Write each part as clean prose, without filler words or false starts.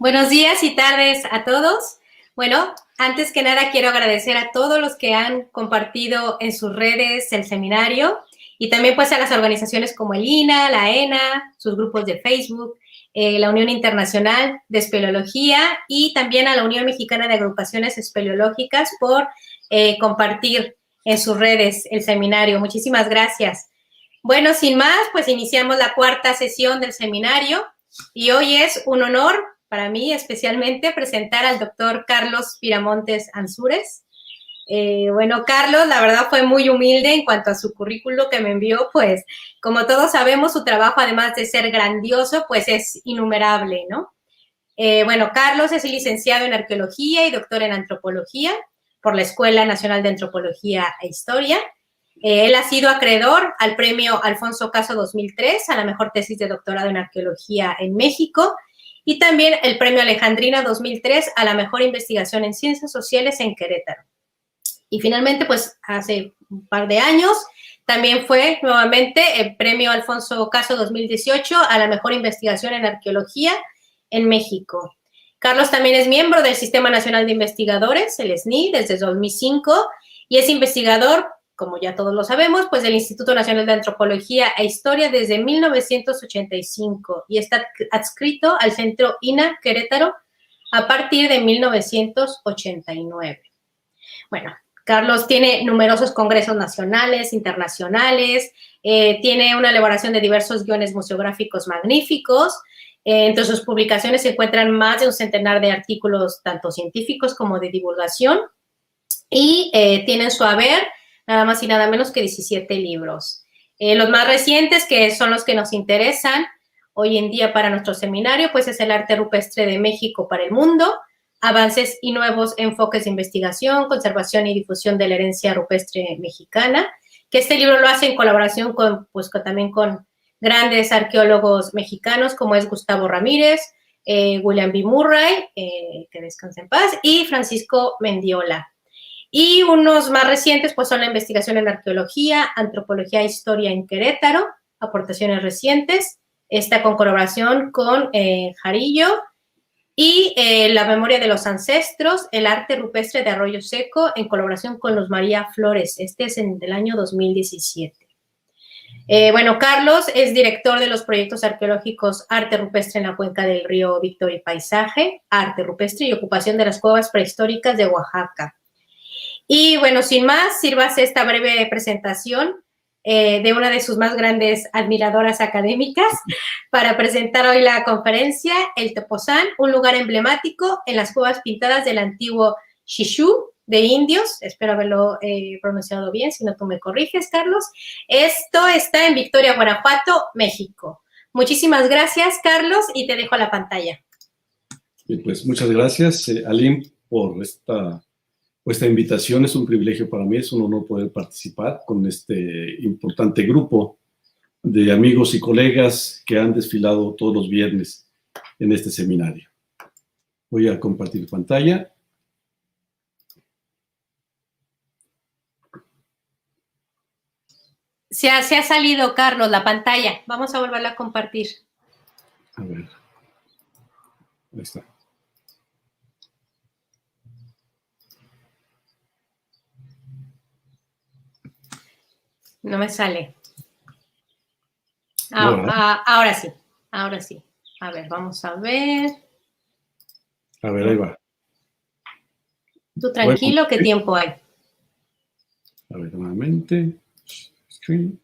Buenos días y tardes a todos. Bueno, antes que nada quiero agradecer a todos los que han compartido en sus redes el seminario y también pues a las organizaciones como el INA, la ENA, sus grupos de Facebook, la Unión Internacional de Espeleología y también a la Unión Mexicana de Agrupaciones Espeleológicas por compartir en sus redes el seminario. Muchísimas gracias. Bueno, sin más, pues iniciamos la cuarta sesión del seminario y hoy es un honor para mí especialmente presentar al doctor Carlos Piramontes Ansúrez. Bueno, Carlos, la verdad fue muy humilde en cuanto a su currículo que me envió, pues como todos sabemos, su trabajo además de ser grandioso, pues es innumerable, ¿no? Bueno, Carlos es licenciado en Arqueología y doctor en Antropología por la Escuela Nacional de Antropología e Historia. Él ha sido acreedor al premio Alfonso Caso 2003 a la mejor tesis de doctorado en Arqueología en México y también el premio Alejandrina 2003 a la mejor investigación en ciencias sociales en Querétaro. Y finalmente, pues hace un par de años, también fue nuevamente el premio Alfonso Caso 2018 a la mejor investigación en arqueología en México. Carlos también es miembro del Sistema Nacional de Investigadores, el SNI, desde 2005, y es investigador, como ya todos lo sabemos, pues del Instituto Nacional de Antropología e Historia desde 1985 y está adscrito al Centro INA Querétaro a partir de 1989. Bueno, Carlos tiene numerosos congresos nacionales, internacionales, tiene una elaboración de diversos guiones museográficos magníficos. Entre sus publicaciones se encuentran más de un centenar de artículos, tanto científicos como de divulgación, y tiene en su haber nada más y nada menos que 17 libros. Los más recientes, que son los que nos interesan hoy en día para nuestro seminario, pues es el Arte Rupestre de México para el Mundo, avances y nuevos enfoques de investigación, conservación y difusión de la herencia rupestre mexicana, que este libro lo hace en colaboración también con grandes arqueólogos mexicanos como es Gustavo Ramírez, William B. Murray, que descanse en paz, y Francisco Mendiola. Y unos más recientes pues son la investigación en arqueología, antropología e historia en Querétaro, aportaciones recientes, esta con colaboración con Jarillo, y la memoria de los ancestros, el arte rupestre de Arroyo Seco, en colaboración con Luz María Flores. Este es del año 2017. Bueno, Carlos es director de los proyectos arqueológicos Arte Rupestre en la Cuenca del Río Víctor y Paisaje, Arte Rupestre y Ocupación de las Cuevas Prehistóricas de Oaxaca. Y bueno, sin más, sírvase esta breve presentación de una de sus más grandes admiradoras académicas para presentar hoy la conferencia El Tepoztlán, un lugar emblemático en las cuevas pintadas del antiguo Xixú de indios. Espero haberlo pronunciado bien, si no tú me corriges, Carlos. Esto está en Victoria, Guanajuato, México. Muchísimas gracias, Carlos, y te dejo la pantalla. Y pues muchas gracias, Aline, por esta invitación. Es un privilegio para mí, es un honor poder participar con este importante grupo de amigos y colegas que han desfilado todos los viernes en este seminario. Voy a compartir pantalla. Se ha salido, Carlos, la pantalla. Vamos a volverla a compartir. A ver. Ahí está. No me sale. Ahora sí, ahora sí. A ver, vamos a ver. A ver, ahí va. Tú tranquilo, ¿qué tiempo hay? A ver, nuevamente. Screen.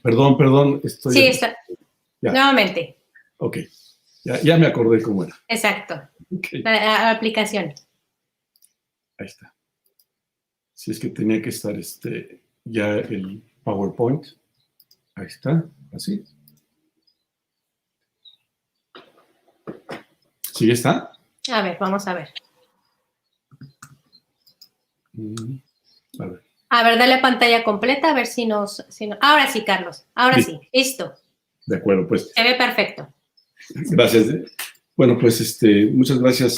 Perdón, estoy... Sí, está. Ya. Nuevamente. Ok, ya me acordé cómo era. Exacto. Okay. La aplicación. Ahí está. Si es que tenía que estar ya el PowerPoint. Ahí está, así. ¿Sí está? A ver, vamos a ver. A ver. A ver, dale pantalla completa, a ver si nos... Ahora sí, Carlos. Ahora sí. Listo. De acuerdo, pues. Se ve perfecto. Gracias. Bueno, pues muchas gracias,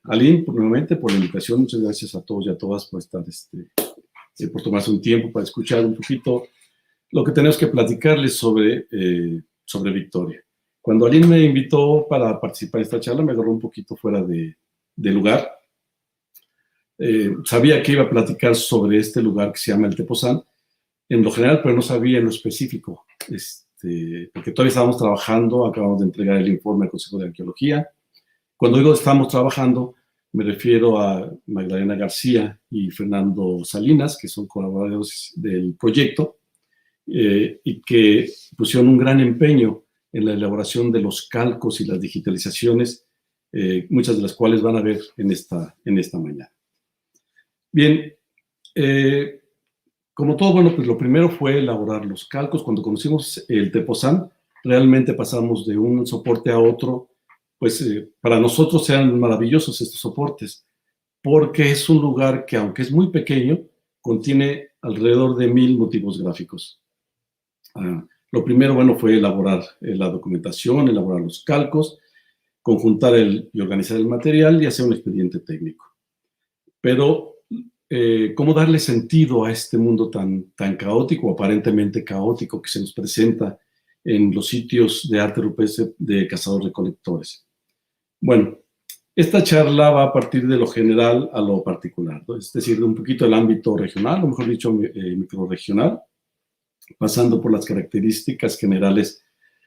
Aline, nuevamente por la invitación. Muchas gracias a todos y a todas por estar por tomarse un tiempo para escuchar un poquito lo que tenemos que platicarles sobre Victoria. Cuando Aline me invitó para participar en esta charla, me agarró un poquito fuera de lugar. Sabía que iba a platicar sobre este lugar que se llama el Tepoztlán, en lo general, pero no sabía en lo específico, porque todavía estábamos trabajando, acabamos de entregar el informe al Consejo de Arqueología. Cuando digo estamos trabajando, me refiero a Magdalena García y Fernando Salinas, que son colaboradores del proyecto, y que pusieron un gran empeño en la elaboración de los calcos y las digitalizaciones, muchas de las cuales van a ver en esta mañana. Bien, como todo, bueno, pues lo primero fue elaborar los calcos. Cuando conocimos el Tepoztlán, realmente pasamos de un soporte a otro, pues para nosotros eran maravillosos estos soportes, porque es un lugar que, aunque es muy pequeño, contiene alrededor de 1000 motivos gráficos. Lo primero, bueno, fue elaborar la documentación, elaborar los calcos, conjuntar y organizar el material y hacer un expediente técnico. Pero cómo darle sentido a este mundo tan caótico, aparentemente caótico, que se nos presenta en los sitios de arte rupestre de cazadores-recolectores. Bueno, esta charla va a partir de lo general a lo particular, ¿no? Es decir, de un poquito el ámbito regional, o mejor dicho, microrregional, pasando por las características generales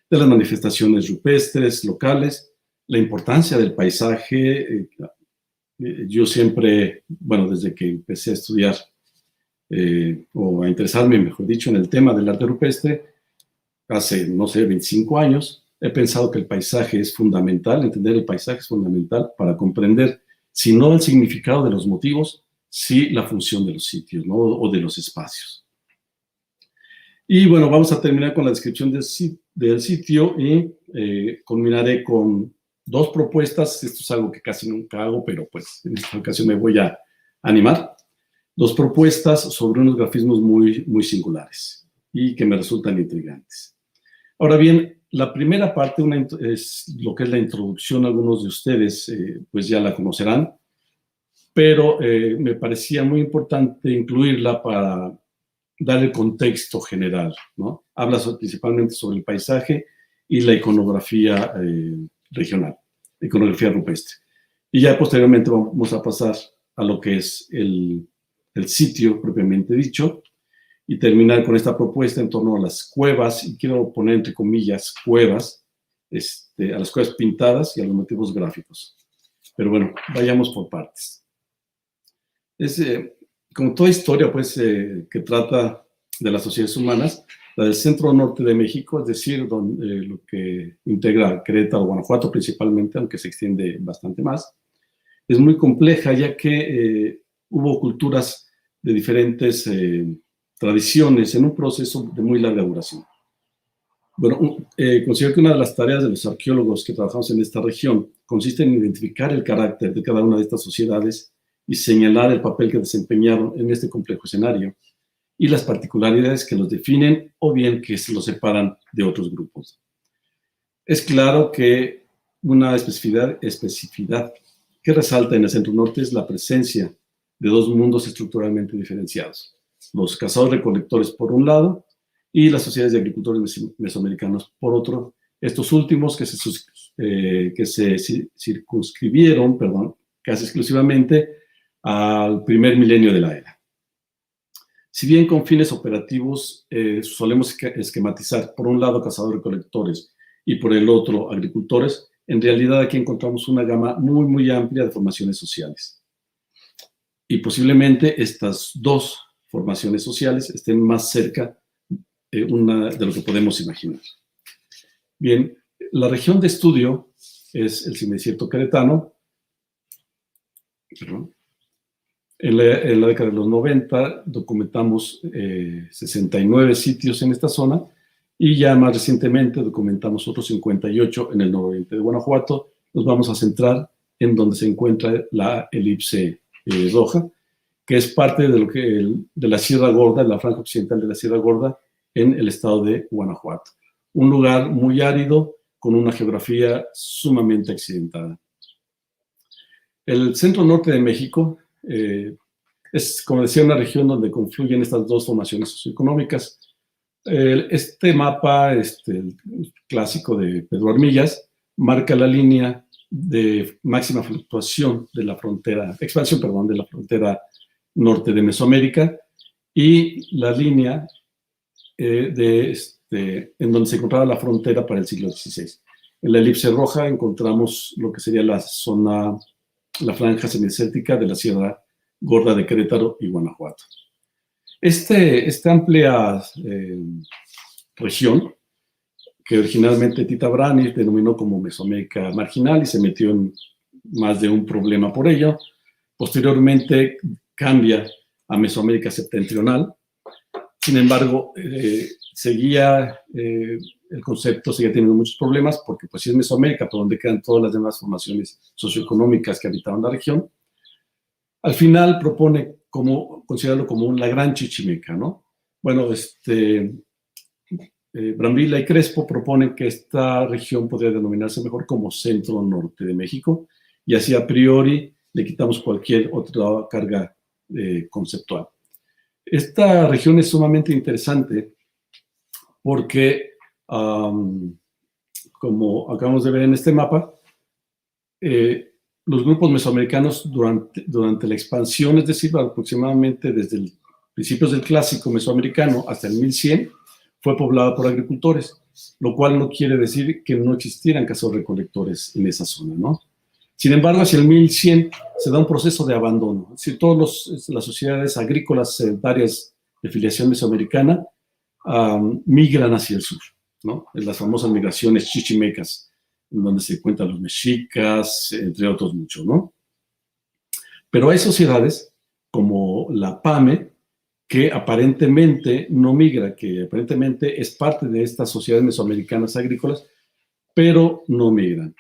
de las manifestaciones rupestres, locales, la importancia del paisaje. Yo siempre, bueno, desde que empecé a estudiar, o a interesarme, mejor dicho, en el tema del arte rupestre, hace, no sé, 25 años, he pensado que el paisaje es fundamental, entender el paisaje es fundamental para comprender, si no el significado de los motivos, sí la función de los sitios, ¿no? O de los espacios. Y bueno, vamos a terminar con la descripción del sitio y culminaré con 2 propuestas. Esto es algo que casi nunca hago, pero pues en esta ocasión me voy a animar. 2 propuestas sobre unos grafismos muy, muy singulares y que me resultan intrigantes. Ahora bien, la primera parte es lo que es la introducción. Algunos de ustedes pues ya la conocerán, pero me parecía muy importante incluirla para dar el contexto general, ¿no? Habla principalmente sobre el paisaje y la iconografía regional, iconografía rupestre. Y ya posteriormente vamos a pasar a lo que es el sitio propiamente dicho y terminar con esta propuesta en torno a las cuevas, y quiero poner entre comillas cuevas, a las cuevas pintadas y a los motivos gráficos. Pero bueno, vayamos por partes. Como toda historia, pues, que trata de las sociedades humanas, la del centro norte de México, es decir, lo que integra Querétaro, Guanajuato principalmente, aunque se extiende bastante más, es muy compleja, ya que hubo culturas de diferentes tradiciones en un proceso de muy larga duración. Bueno, considero que una de las tareas de los arqueólogos que trabajamos en esta región consiste en identificar el carácter de cada una de estas sociedades y señalar el papel que desempeñaron en este complejo escenario y las particularidades que los definen o bien que se los separan de otros grupos. Es claro que una especificidad que resalta en el centro norte es la presencia de 2 mundos estructuralmente diferenciados: los cazadores-recolectores por un lado y las sociedades de agricultores mesoamericanos por otro. Estos últimos que se circunscribieron, casi exclusivamente al primer milenio de la era. Si bien con fines operativos solemos esquematizar por un lado cazadores-recolectores y por el otro agricultores, en realidad aquí encontramos una gama muy, muy amplia de formaciones sociales. Y posiblemente estas 2 formaciones sociales estén más cerca de lo que podemos imaginar. Bien, la región de estudio es el semidesierto queretano. En la década de los 90 documentamos 69 sitios en esta zona y ya más recientemente documentamos otros 58 en el nororiente de Guanajuato. Nos vamos a centrar en donde se encuentra la elipse roja, que es parte de la Sierra Gorda, de la franja occidental de la Sierra Gorda, en el estado de Guanajuato. Un lugar muy árido, con una geografía sumamente accidentada. El centro norte de México Es, como decía, una región donde confluyen estas dos formaciones socioeconómicas. Este mapa, el clásico de Pedro Armillas, marca la línea de máxima fluctuación de la frontera, expansión, perdón, de la frontera norte de Mesoamérica, y la línea en donde se encontraba la frontera para el siglo XVI. En la elipse roja encontramos lo que sería la zona, la franja semidesértica de la Sierra Gorda de Querétaro y Guanajuato. Esta amplia región, que originalmente Tita Brani denominó como Mesoamérica marginal y se metió en más de un problema por ello, posteriormente cambia a Mesoamérica septentrional. Sin embargo, el concepto seguía teniendo muchos problemas porque pues sí es Mesoamérica, por donde quedan todas las demás formaciones socioeconómicas que habitaban la región. Al final propone considerarlo como la Gran Chichimeca, ¿no? Bueno, Brambila y Crespo proponen que esta región podría denominarse mejor como centro norte de México, y así a priori le quitamos cualquier otra carga conceptual. Esta región es sumamente interesante porque, como acabamos de ver en este mapa, los grupos mesoamericanos durante la expansión, es decir, aproximadamente desde principios del clásico mesoamericano hasta el 1100, fue poblada por agricultores, lo cual no quiere decir que no existieran cazadores-recolectores en esa zona, ¿no? Sin embargo, hacia el 1100 se da un proceso de abandono. Es decir, todas las sociedades agrícolas sedentarias de filiación mesoamericana migran hacia el sur, ¿no? En las famosas migraciones chichimecas, en donde se encuentran los mexicas, entre otros muchos, ¿no? Pero hay sociedades como la PAME, que aparentemente no migra, que aparentemente es parte de estas sociedades mesoamericanas agrícolas, pero no migran.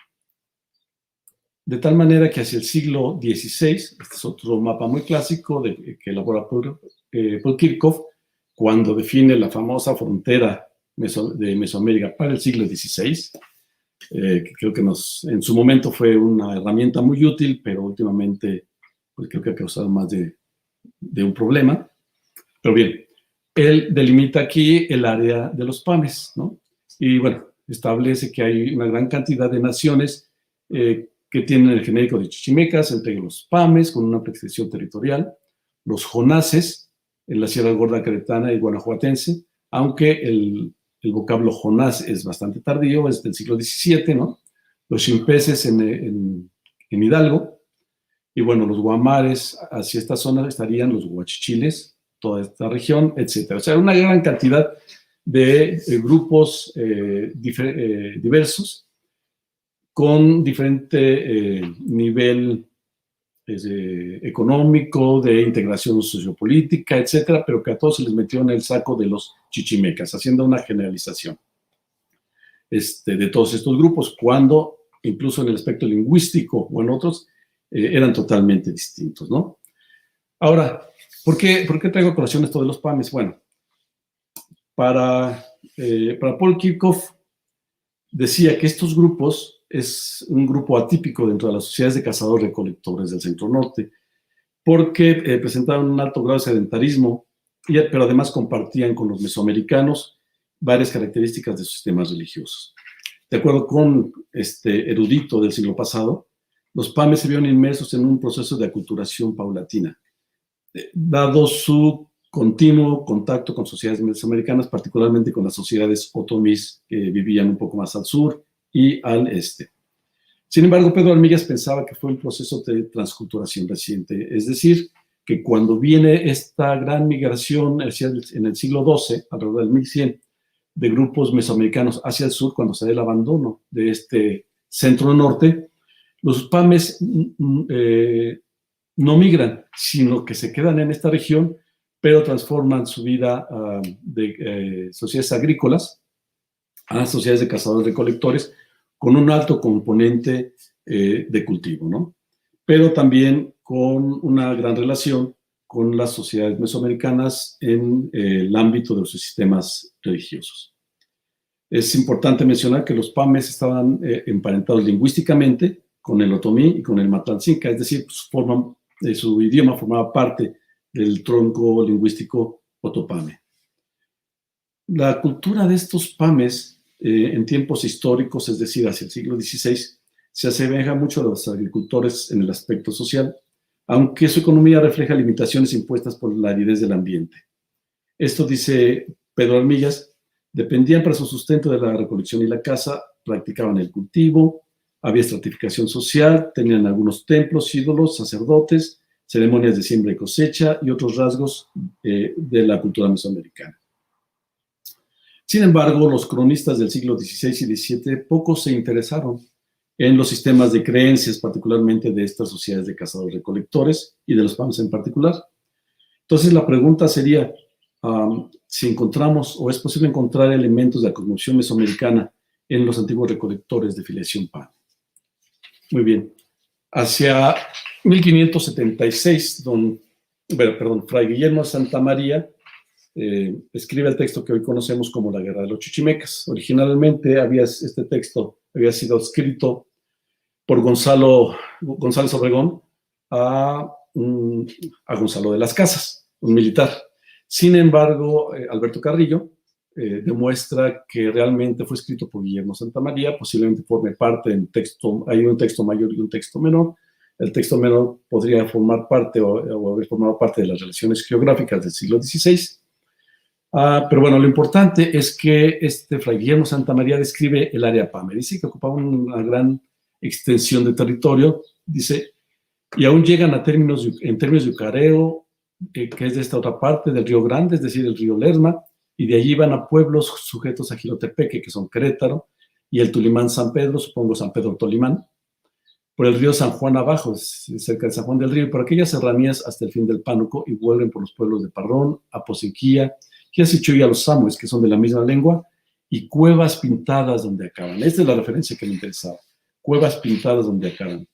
De tal manera que hacia el siglo XVI, este es otro mapa muy clásico que elabora Paul Kirchhoff, cuando define la famosa frontera de Mesoamérica para el siglo XVI, que creo que en su momento fue una herramienta muy útil, pero últimamente pues creo que ha causado más de un problema. Pero bien, él delimita aquí el área de los PAMES, ¿no? Y bueno, establece que hay una gran cantidad de naciones que tienen el genérico de chichimecas, entre los PAMES, con una amplia extensión territorial, los jonases, en la Sierra Gorda Queretana y Guanajuatense, aunque el vocablo jonás es bastante tardío, es del siglo XVII, ¿no? Los chimpeses en Hidalgo, y bueno, los guamares, hacia esta zona estarían los huachichiles, toda esta región, etc. O sea, una gran cantidad de grupos diversos con diferente nivel económico, de integración sociopolítica, etcétera, pero que a todos se les metió en el saco de los chichimecas, haciendo una generalización de todos estos grupos, cuando incluso en el aspecto lingüístico o en otros eran totalmente distintos, ¿no? Ahora, ¿por qué traigo a colación esto de los PAMES? Bueno, para Paul Kirchhoff decía que estos grupos es un grupo atípico dentro de las sociedades de cazadores-recolectores del centro norte, porque presentaban un alto grado de sedentarismo, pero además compartían con los mesoamericanos varias características de sus sistemas religiosos. De acuerdo con este erudito del siglo pasado, los PAMES se vieron inmersos en un proceso de aculturación paulatina, dado su continuo contacto con sociedades mesoamericanas, particularmente con las sociedades otomís que vivían un poco más al sur y al este. Sin embargo, Pedro Armillas pensaba que fue un proceso de transculturación reciente, es decir, que cuando viene esta gran migración en el siglo XII, alrededor del 1100, de grupos mesoamericanos hacia el sur, cuando se da el abandono de este centro norte, los PAMES no migran, sino que se quedan en esta región, pero transforman su vida de sociedades agrícolas a sociedades de cazadores-recolectores con un alto componente de cultivo, ¿no? Pero también con una gran relación con las sociedades mesoamericanas en el ámbito de sus sistemas religiosos. Es importante mencionar que los PAMES estaban emparentados lingüísticamente con el otomí y con el matlancinca, es decir, su idioma formaba parte del tronco lingüístico Otopame. La cultura de estos pames en tiempos históricos, es decir, hacia el siglo XVI, se asemeja mucho a los agricultores en el aspecto social, aunque su economía refleja limitaciones impuestas por la aridez del ambiente. Esto, dice Pedro Armillas, dependían para su sustento de la recolección y la caza, practicaban el cultivo, había estratificación social, tenían algunos templos, ídolos, sacerdotes, ceremonias de siembra y cosecha y otros rasgos de la cultura mesoamericana. Sin embargo, los cronistas del siglo XVI y XVII poco se interesaron en los sistemas de creencias, particularmente de estas sociedades de cazadores-recolectores y de los pames en particular. Entonces, la pregunta sería, si encontramos o es posible encontrar elementos de la cosmovisión mesoamericana en los antiguos recolectores de filiación PAM. Muy bien. Hacia 1576, Fray Guillermo Santamaría escribe el texto que hoy conocemos como la Guerra de los Chichimecas. Originalmente este texto había sido escrito por González Obregón a Gonzalo de las Casas, un militar. Sin embargo, Alberto Carrillo demuestra que realmente fue escrito por Guillermo Santamaría, posiblemente forme parte en texto, hay un texto mayor y un texto menor. El texto menor podría formar parte o haber formado parte de las relaciones geográficas del siglo XVI. Pero bueno, lo importante es que Fray Guillermo Santamaría describe el área PAME. Dice que ocupaba una gran extensión de territorio, dice, y aún llegan en términos de Ucareo, que es de esta otra parte del Río Grande, es decir, el río Lerma, y de allí van a pueblos sujetos a Jilotepeque, que son Querétaro, y el Tulimán San Pedro, supongo San Pedro Tolimán, por el río San Juan abajo, cerca de San Juan del Río, y por aquellas serranías hasta el fin del Pánuco, y vuelven por los pueblos de Parrón, Aposequía, Giasichú y a los Samues, que son de la misma lengua, y cuevas pintadas donde acaban. Esta es la referencia que me interesaba. Cuevas pintadas donde acaban.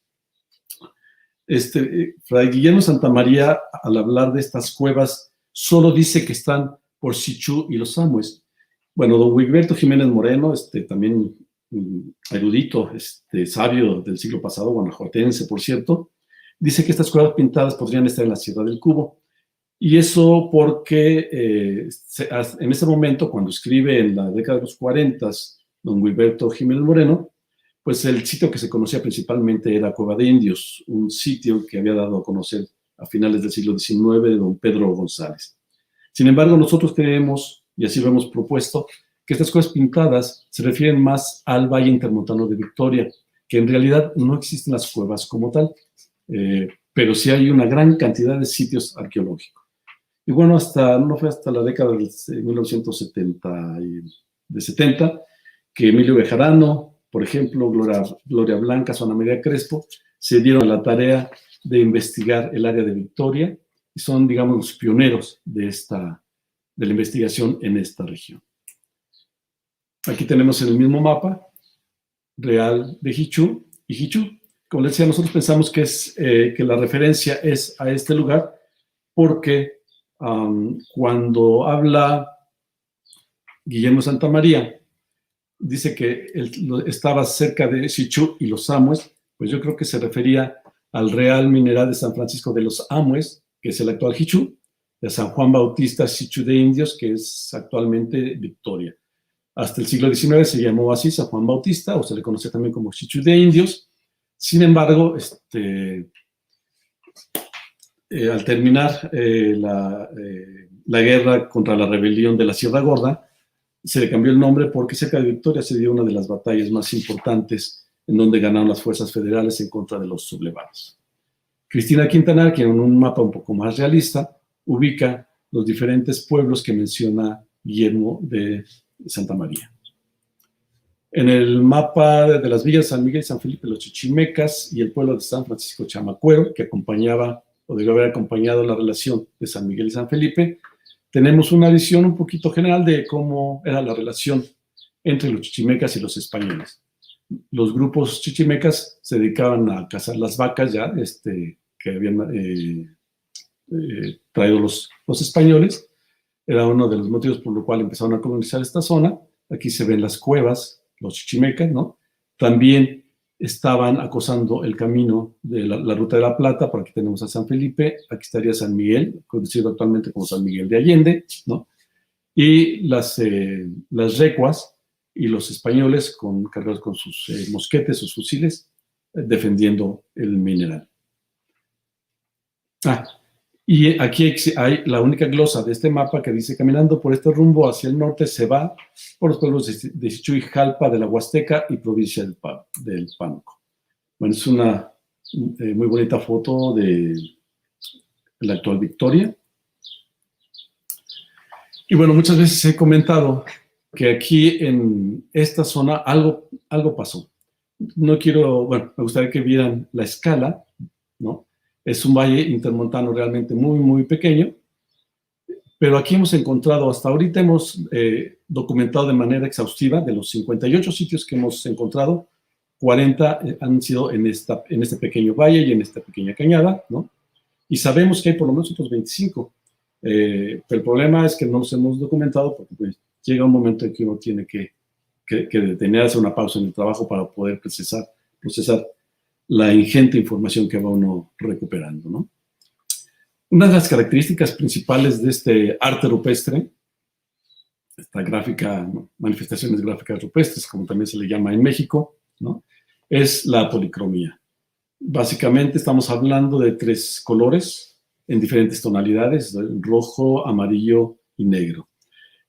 Fray Guillermo Santamaría, al hablar de estas cuevas, solo dice que están por Sichú y los Samues. Bueno, don Wigberto Jiménez Moreno, también erudito, sabio del siglo pasado, guanajuatense, por cierto, dice que estas cuevas pintadas podrían estar en la Sierra del Cubo. Y eso porque en ese momento, cuando escribe en la década de los 40, don Wigberto Jiménez Moreno, pues el sitio que se conocía principalmente era Cueva de Indios, un sitio que había dado a conocer a finales del siglo XIX don Pedro González. Sin embargo, nosotros creemos, y así lo hemos propuesto, que estas cuevas pintadas se refieren más al Valle Intermontano de Victoria, que en realidad no existen las cuevas como tal, pero sí hay una gran cantidad de sitios arqueológicos. Y bueno, no fue hasta la década de 1970 que Emilio Bejarano, por ejemplo, Gloria Blanca, Ana María Crespo, se dieron a la tarea de investigar el área de Victoria y son, digamos, los pioneros de la investigación en esta región. Aquí tenemos en el mismo mapa real de Hichú y Hichú. Como les decía, nosotros pensamos que la referencia es a este lugar porque cuando habla Guillermo Santamaría, dice que estaba cerca de Sichú y los Amues, pues yo creo que se refería al Real Mineral de San Francisco de los Amues, que es el actual Hichú, de San Juan Bautista Sichú de Indios, que es actualmente Victoria. Hasta el siglo XIX se llamó así San Juan Bautista, o se le conoce también como Sichú de Indios. Sin embargo, al terminar la guerra contra la rebelión de la Sierra Gorda, se le cambió el nombre porque cerca de Victoria se dio una de las batallas más importantes en donde ganaron las fuerzas federales en contra de los sublevados. Cristina Quintanar, que en un mapa un poco más realista, ubica los diferentes pueblos que menciona Guillermo de Santamaría. En el mapa de las villas de San Miguel y San Felipe, los Chichimecas y el pueblo de San Francisco Chamacuero, que acompañaba o debió haber acompañado la relación de San Miguel y San Felipe, tenemos una visión un poquito general de cómo era la relación entre los chichimecas y los españoles. Los grupos chichimecas se dedicaban a cazar las vacas ya que habían traído los españoles. Era uno de los motivos por los cuales empezaron a colonizar esta zona. Aquí se ven las cuevas, los chichimecas, ¿no? También estaban acosando el camino de la Ruta de la Plata. Por aquí tenemos a San Felipe, aquí estaría San Miguel, conocido actualmente como San Miguel de Allende, ¿no? Y las recuas y los españoles cargados con sus mosquetes, sus fusiles, defendiendo el mineral. Y aquí hay la única glosa de este mapa que dice: caminando por este rumbo hacia el norte se va por los pueblos de Sichuy, Jalpa, de la Huasteca y provincia del Pánuco. Bueno, es una muy bonita foto de la actual Victoria. Y bueno, muchas veces he comentado que aquí en esta zona algo pasó. Me gustaría que vieran la escala, ¿no? Es un valle intermontano realmente muy, muy pequeño, pero aquí hemos encontrado, hasta ahorita hemos documentado de manera exhaustiva, de los 58 sitios que hemos encontrado, 40 han sido en este pequeño valle y en esta pequeña cañada, ¿no? Y sabemos que hay por lo menos otros 25. Pero el problema es que no los hemos documentado porque pues, llega un momento en que uno tiene que detenerse, una pausa en el trabajo para poder procesar la ingente información que va uno recuperando, ¿no? Una de las características principales de este arte rupestre, esta gráfica, ¿no? Manifestaciones gráficas rupestres, como también se le llama en México, ¿no? Es la policromía. Básicamente estamos hablando de 3 colores en diferentes tonalidades: rojo, amarillo y negro.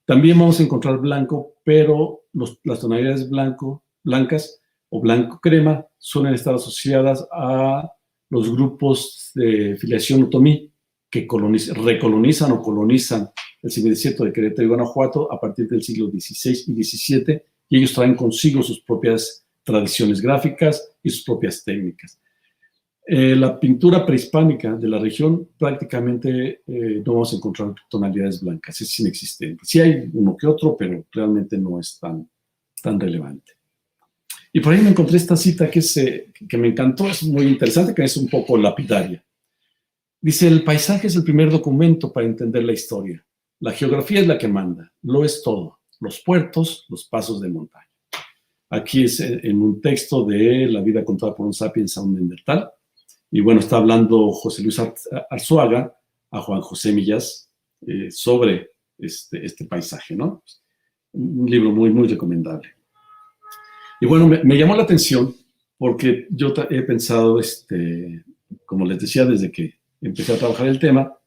También vamos a encontrar blanco, pero las tonalidades blancas o blanco crema suelen estar asociadas a los grupos de filiación otomí que recolonizan o colonizan el semidesierto de Querétaro y Guanajuato a partir del siglo XVI y XVII, y ellos traen consigo sus propias tradiciones gráficas y sus propias técnicas. La pintura prehispánica de la región prácticamente no vamos a encontrar tonalidades blancas, es inexistente. Sí hay uno que otro, pero realmente no es tan relevante. Y por ahí me encontré esta cita que me encantó, es muy interesante, que es un poco lapidaria. Dice: el paisaje es el primer documento para entender la historia. La geografía es la que manda, lo es todo. Los puertos, los pasos de montaña. Aquí es en un texto de La vida contada por un sapiens a un neandertal. Y bueno, está hablando José Luis Arzuaga a Juan José Millás sobre este paisaje, ¿no? Un libro muy, muy recomendable. Y bueno, me llamó la atención porque yo he pensado, como les decía, desde que empecé a trabajar el tema,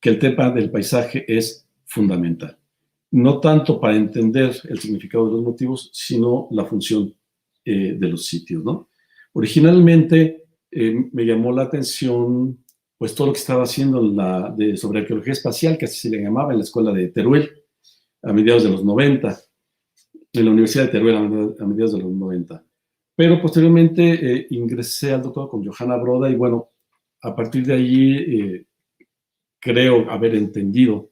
que el tema del paisaje es fundamental. No tanto para entender el significado de los motivos, sino la función de los sitios, ¿no? Originalmente me llamó la atención pues todo lo que estaba haciendo sobre arqueología espacial, que así se le llamaba en la escuela de Teruel a mediados de los 90, en la Universidad de Teruel a mediados de los 90. Pero posteriormente ingresé al doctorado con Johanna Broda y bueno, a partir de allí creo haber entendido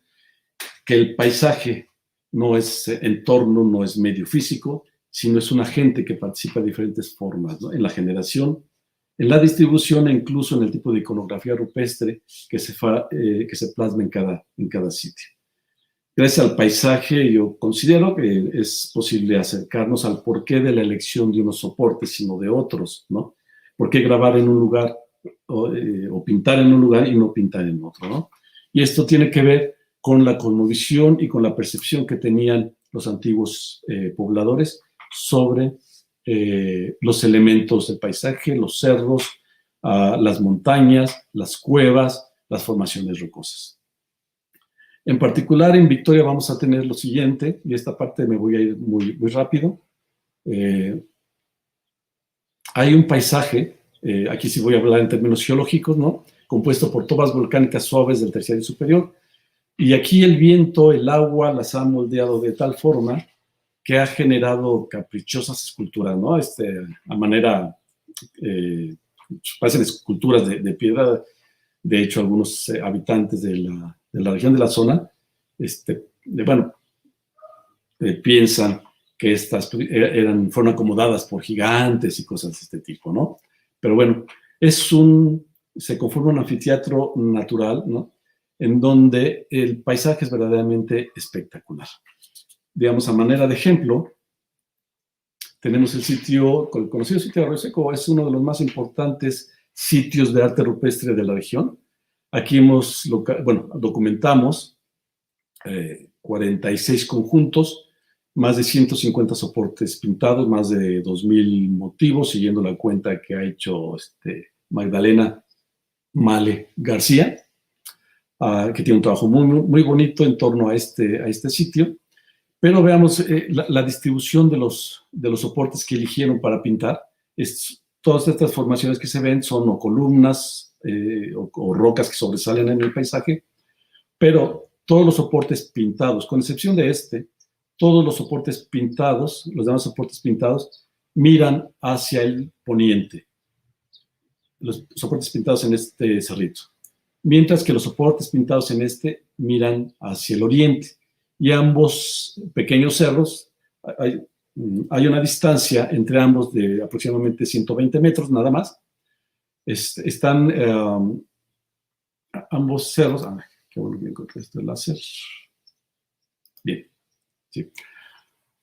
que el paisaje no es entorno, no es medio físico, sino es un agente que participa de diferentes formas, ¿no? En la generación, en la distribución e incluso en el tipo de iconografía rupestre que se plasma en cada sitio. Gracias al paisaje, yo considero que es posible acercarnos al porqué de la elección de unos soportes, sino de otros, ¿no? ¿Por qué grabar en un lugar o pintar en un lugar y no pintar en otro, ¿no? Y esto tiene que ver con la cosmovisión y con la percepción que tenían los antiguos pobladores sobre los elementos del paisaje, los cerros, las montañas, las cuevas, las formaciones rocosas. En particular, en Victoria vamos a tener lo siguiente, y esta parte me voy a ir muy, muy rápido. Hay un paisaje, aquí sí voy a hablar en términos geológicos, ¿no? Compuesto por tobas volcánicas suaves del terciario superior, y aquí el viento, el agua, las ha moldeado de tal forma que ha generado caprichosas esculturas, ¿no? A manera, parecen esculturas de piedra. De hecho, algunos habitantes de la región de la zona, piensan que estas fueron acomodadas por gigantes y cosas de este tipo, ¿no? Pero bueno, se conforma un anfiteatro natural, ¿no? En donde el paisaje es verdaderamente espectacular. Digamos, a manera de ejemplo, tenemos el sitio, el conocido sitio de Arroyo Seco, es uno de los más importantes sitios de arte rupestre de la región. Aquí documentamos 46 conjuntos, más de 150 soportes pintados, más de 2,000 motivos, siguiendo la cuenta que ha hecho Magdalena Male García, que tiene un trabajo muy, muy bonito en torno a este sitio. Pero veamos la distribución de los soportes que eligieron para pintar. Todas estas formaciones que se ven son o columnas o rocas que sobresalen en el paisaje, pero todos los soportes pintados, con excepción de todos los soportes pintados, los demás soportes pintados, miran hacia el poniente. Los soportes pintados en este cerrito. Mientras que los soportes pintados en miran hacia el oriente. Y ambos pequeños cerros, hay una distancia entre ambos de aproximadamente 120 metros, nada más. Están ambos cerros. Qué bueno que encontré este láser. Bien, sí.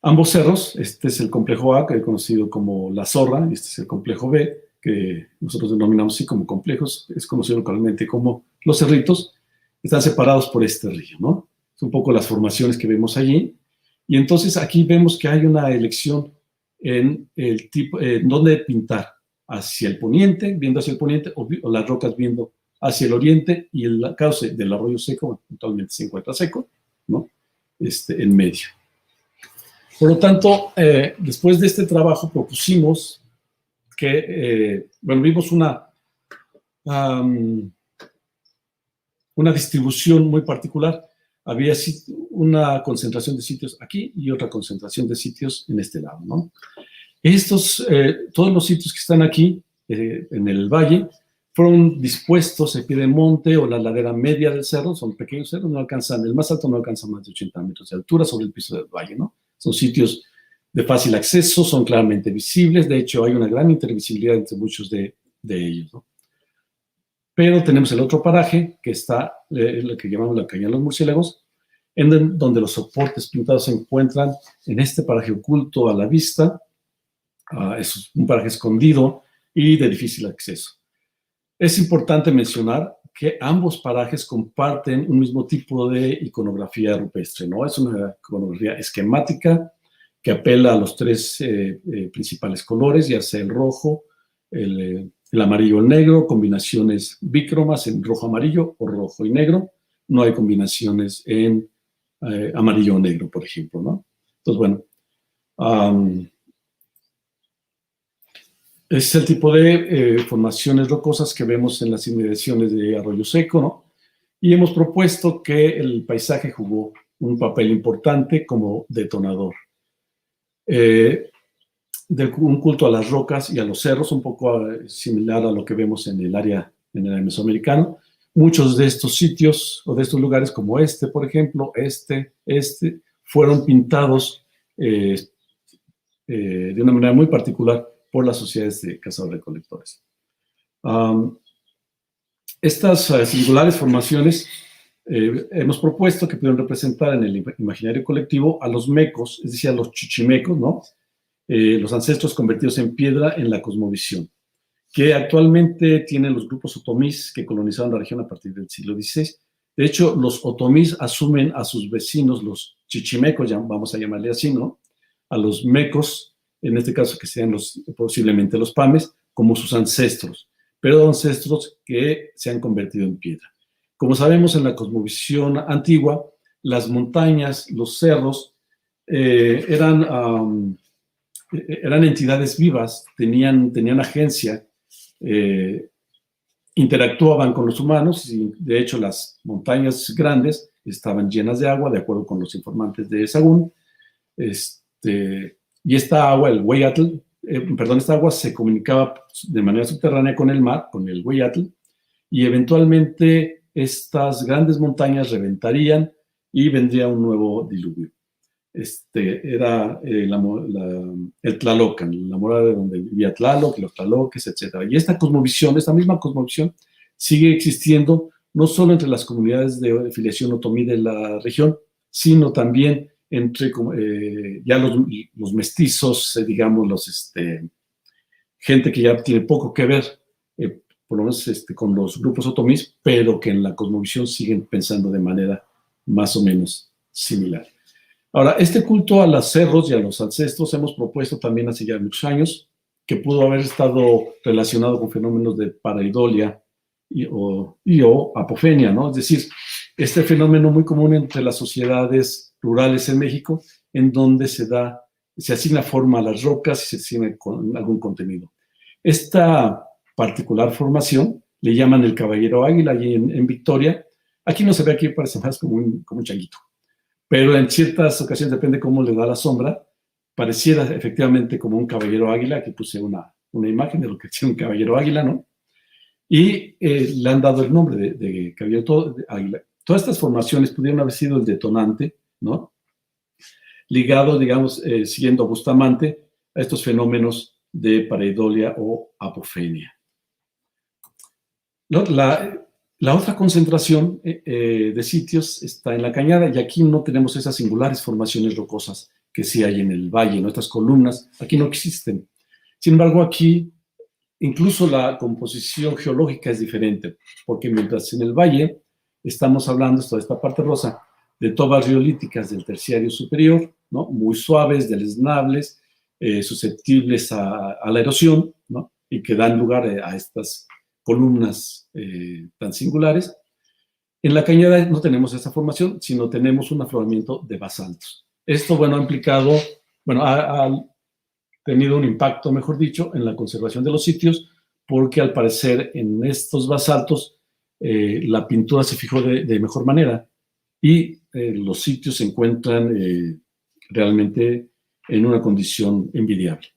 Ambos cerros, este es el complejo A, que es conocido como La Zorra, y este es el complejo B, que nosotros denominamos así como complejos, es conocido localmente como Los Cerritos, están separados por este río, ¿no? Es un poco las formaciones que vemos allí. Y entonces aquí vemos que hay una elección en el tipo, dónde pintar, hacia el poniente, viendo hacia el poniente, o las rocas viendo hacia el oriente, y el cauce del Arroyo Seco actualmente se encuentra seco, ¿no? En medio. Por lo tanto, después de este trabajo propusimos que, vimos una distribución muy particular. Había una concentración de sitios aquí y otra concentración de sitios en este lado, ¿no? Todos los sitios que están aquí, en el valle, fueron dispuestos en pie de monte o la ladera media del cerro. Son pequeños cerros, el más alto no alcanza más de 80 metros de altura sobre el piso del valle, ¿no? Son sitios de fácil acceso, son claramente visibles. De hecho, hay una gran intervisibilidad entre muchos de ellos, ¿no? Pero tenemos el otro paraje, que está, lo que llamamos la Cañada de los Murciélagos, donde los soportes pintados se encuentran en este paraje oculto a la vista. Es un paraje escondido y de difícil acceso. Es importante mencionar que ambos parajes comparten un mismo tipo de iconografía rupestre, ¿no? Es una iconografía esquemática que apela a los tres principales colores, ya sea el rojo, el amarillo o el negro, combinaciones bícromas en rojo-amarillo o rojo y negro. No hay combinaciones en amarillo o negro, por ejemplo, ¿no? Entonces, bueno, es el tipo de formaciones rocosas que vemos en las inmediaciones de Arroyo Seco, ¿no? Y hemos propuesto que el paisaje jugó un papel importante como detonador. Un culto a las rocas y a los cerros, un poco similar a lo que vemos en el área mesoamericano. Muchos de estos sitios o de estos lugares, como por ejemplo, fueron pintados de una manera muy particular por las sociedades de cazadores-recolectores. Estas singulares formaciones hemos propuesto que pueden representar en el imaginario colectivo a los mecos, es decir, a los chichimecos, ¿no? Los ancestros convertidos en piedra en la cosmovisión, que actualmente tienen los grupos otomís que colonizaron la región a partir del siglo XVI. De hecho, los otomís asumen a sus vecinos, los chichimecos, vamos a llamarle así, ¿no? A los mecos, en este caso que sean posiblemente los pames, como sus ancestros, pero ancestros que se han convertido en piedra. Como sabemos, en la cosmovisión antigua, las montañas, los cerros, eran entidades vivas, tenían agencia, interactuaban con los humanos, y de hecho las montañas grandes estaban llenas de agua, de acuerdo con los informantes de Sahagún, y esta agua, el Hueyatl, esta agua se comunicaba de manera subterránea con el mar, con el Hueyatl, y eventualmente estas grandes montañas reventarían y vendría un nuevo diluvio. Era el Tlalocan, la morada de donde vivía Tlaloc, los Tlaloques, etc. Y esta misma cosmovisión, sigue existiendo no solo entre las comunidades de filiación otomí de la región, sino también entre ya los mestizos, digamos, gente que ya tiene poco que ver, por lo menos con los grupos otomís, pero que en la cosmovisión siguen pensando de manera más o menos similar. Ahora, este culto a los cerros y a los ancestros hemos propuesto también hace ya muchos años que pudo haber estado relacionado con fenómenos de pareidolia o apofenia, ¿no? Es decir, este fenómeno muy común entre las sociedades rurales en México, en donde se asigna forma a las rocas y se asigna algún contenido. Esta particular formación le llaman el caballero águila allí en Victoria. Aquí no se ve, aquí parece más como un changuito. Pero en ciertas ocasiones, depende cómo le da la sombra, pareciera efectivamente como un caballero águila. Aquí puse una imagen de lo que tiene un caballero águila, ¿no? Y le han dado el nombre de caballero águila. Todas estas formaciones pudieron haber sido el detonante, ¿no? Ligado, digamos, siguiendo a Bustamante, a estos fenómenos de pareidolia o apofenia. La otra concentración de sitios está en la Cañada, y aquí no tenemos esas singulares formaciones rocosas que sí hay en el valle, ¿no? Estas columnas, aquí no existen. Sin embargo, aquí incluso la composición geológica es diferente, porque mientras en el valle estamos hablando, toda esta parte rosa, de tobas riolíticas del terciario superior, ¿no? Muy suaves, deleznables, susceptibles a la erosión, ¿no? Y que dan lugar a estas columnas tan singulares. En la Cañada no tenemos esta formación, sino tenemos un afloramiento de basaltos. Esto, bueno, ha implicado, bueno, ha tenido un impacto, mejor dicho, en la conservación de los sitios, porque al parecer en estos basaltos la pintura se fijó de mejor manera y los sitios se encuentran realmente en una condición envidiable.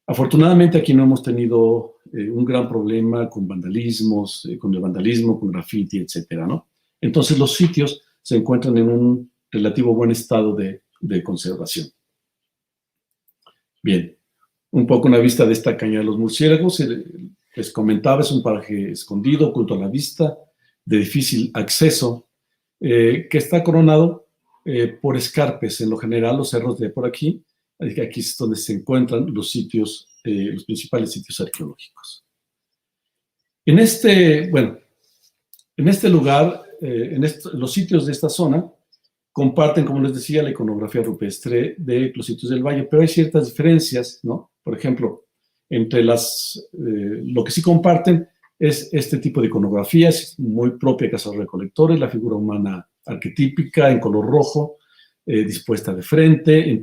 Afortunadamente aquí no hemos tenido un gran problema con vandalismos, con el vandalismo, con graffiti, etcétera, ¿no? Entonces los sitios se encuentran en un relativo buen estado de conservación. Bien, un poco una vista de esta Cañada de los Murciélagos. Les comentaba, es un paraje escondido, oculto a la vista, de difícil acceso, que está coronado por escarpes, en lo general los cerros de por aquí. Aquí es donde se encuentran los sitios, los principales sitios arqueológicos. En este lugar, los sitios de esta zona comparten, como les decía, la iconografía rupestre de los sitios del valle, pero hay ciertas diferencias, ¿no? Por ejemplo, entre lo que sí comparten es este tipo de iconografías, muy propia de cazadores-recolectores, la figura humana arquetípica en color rojo, dispuesta de frente, en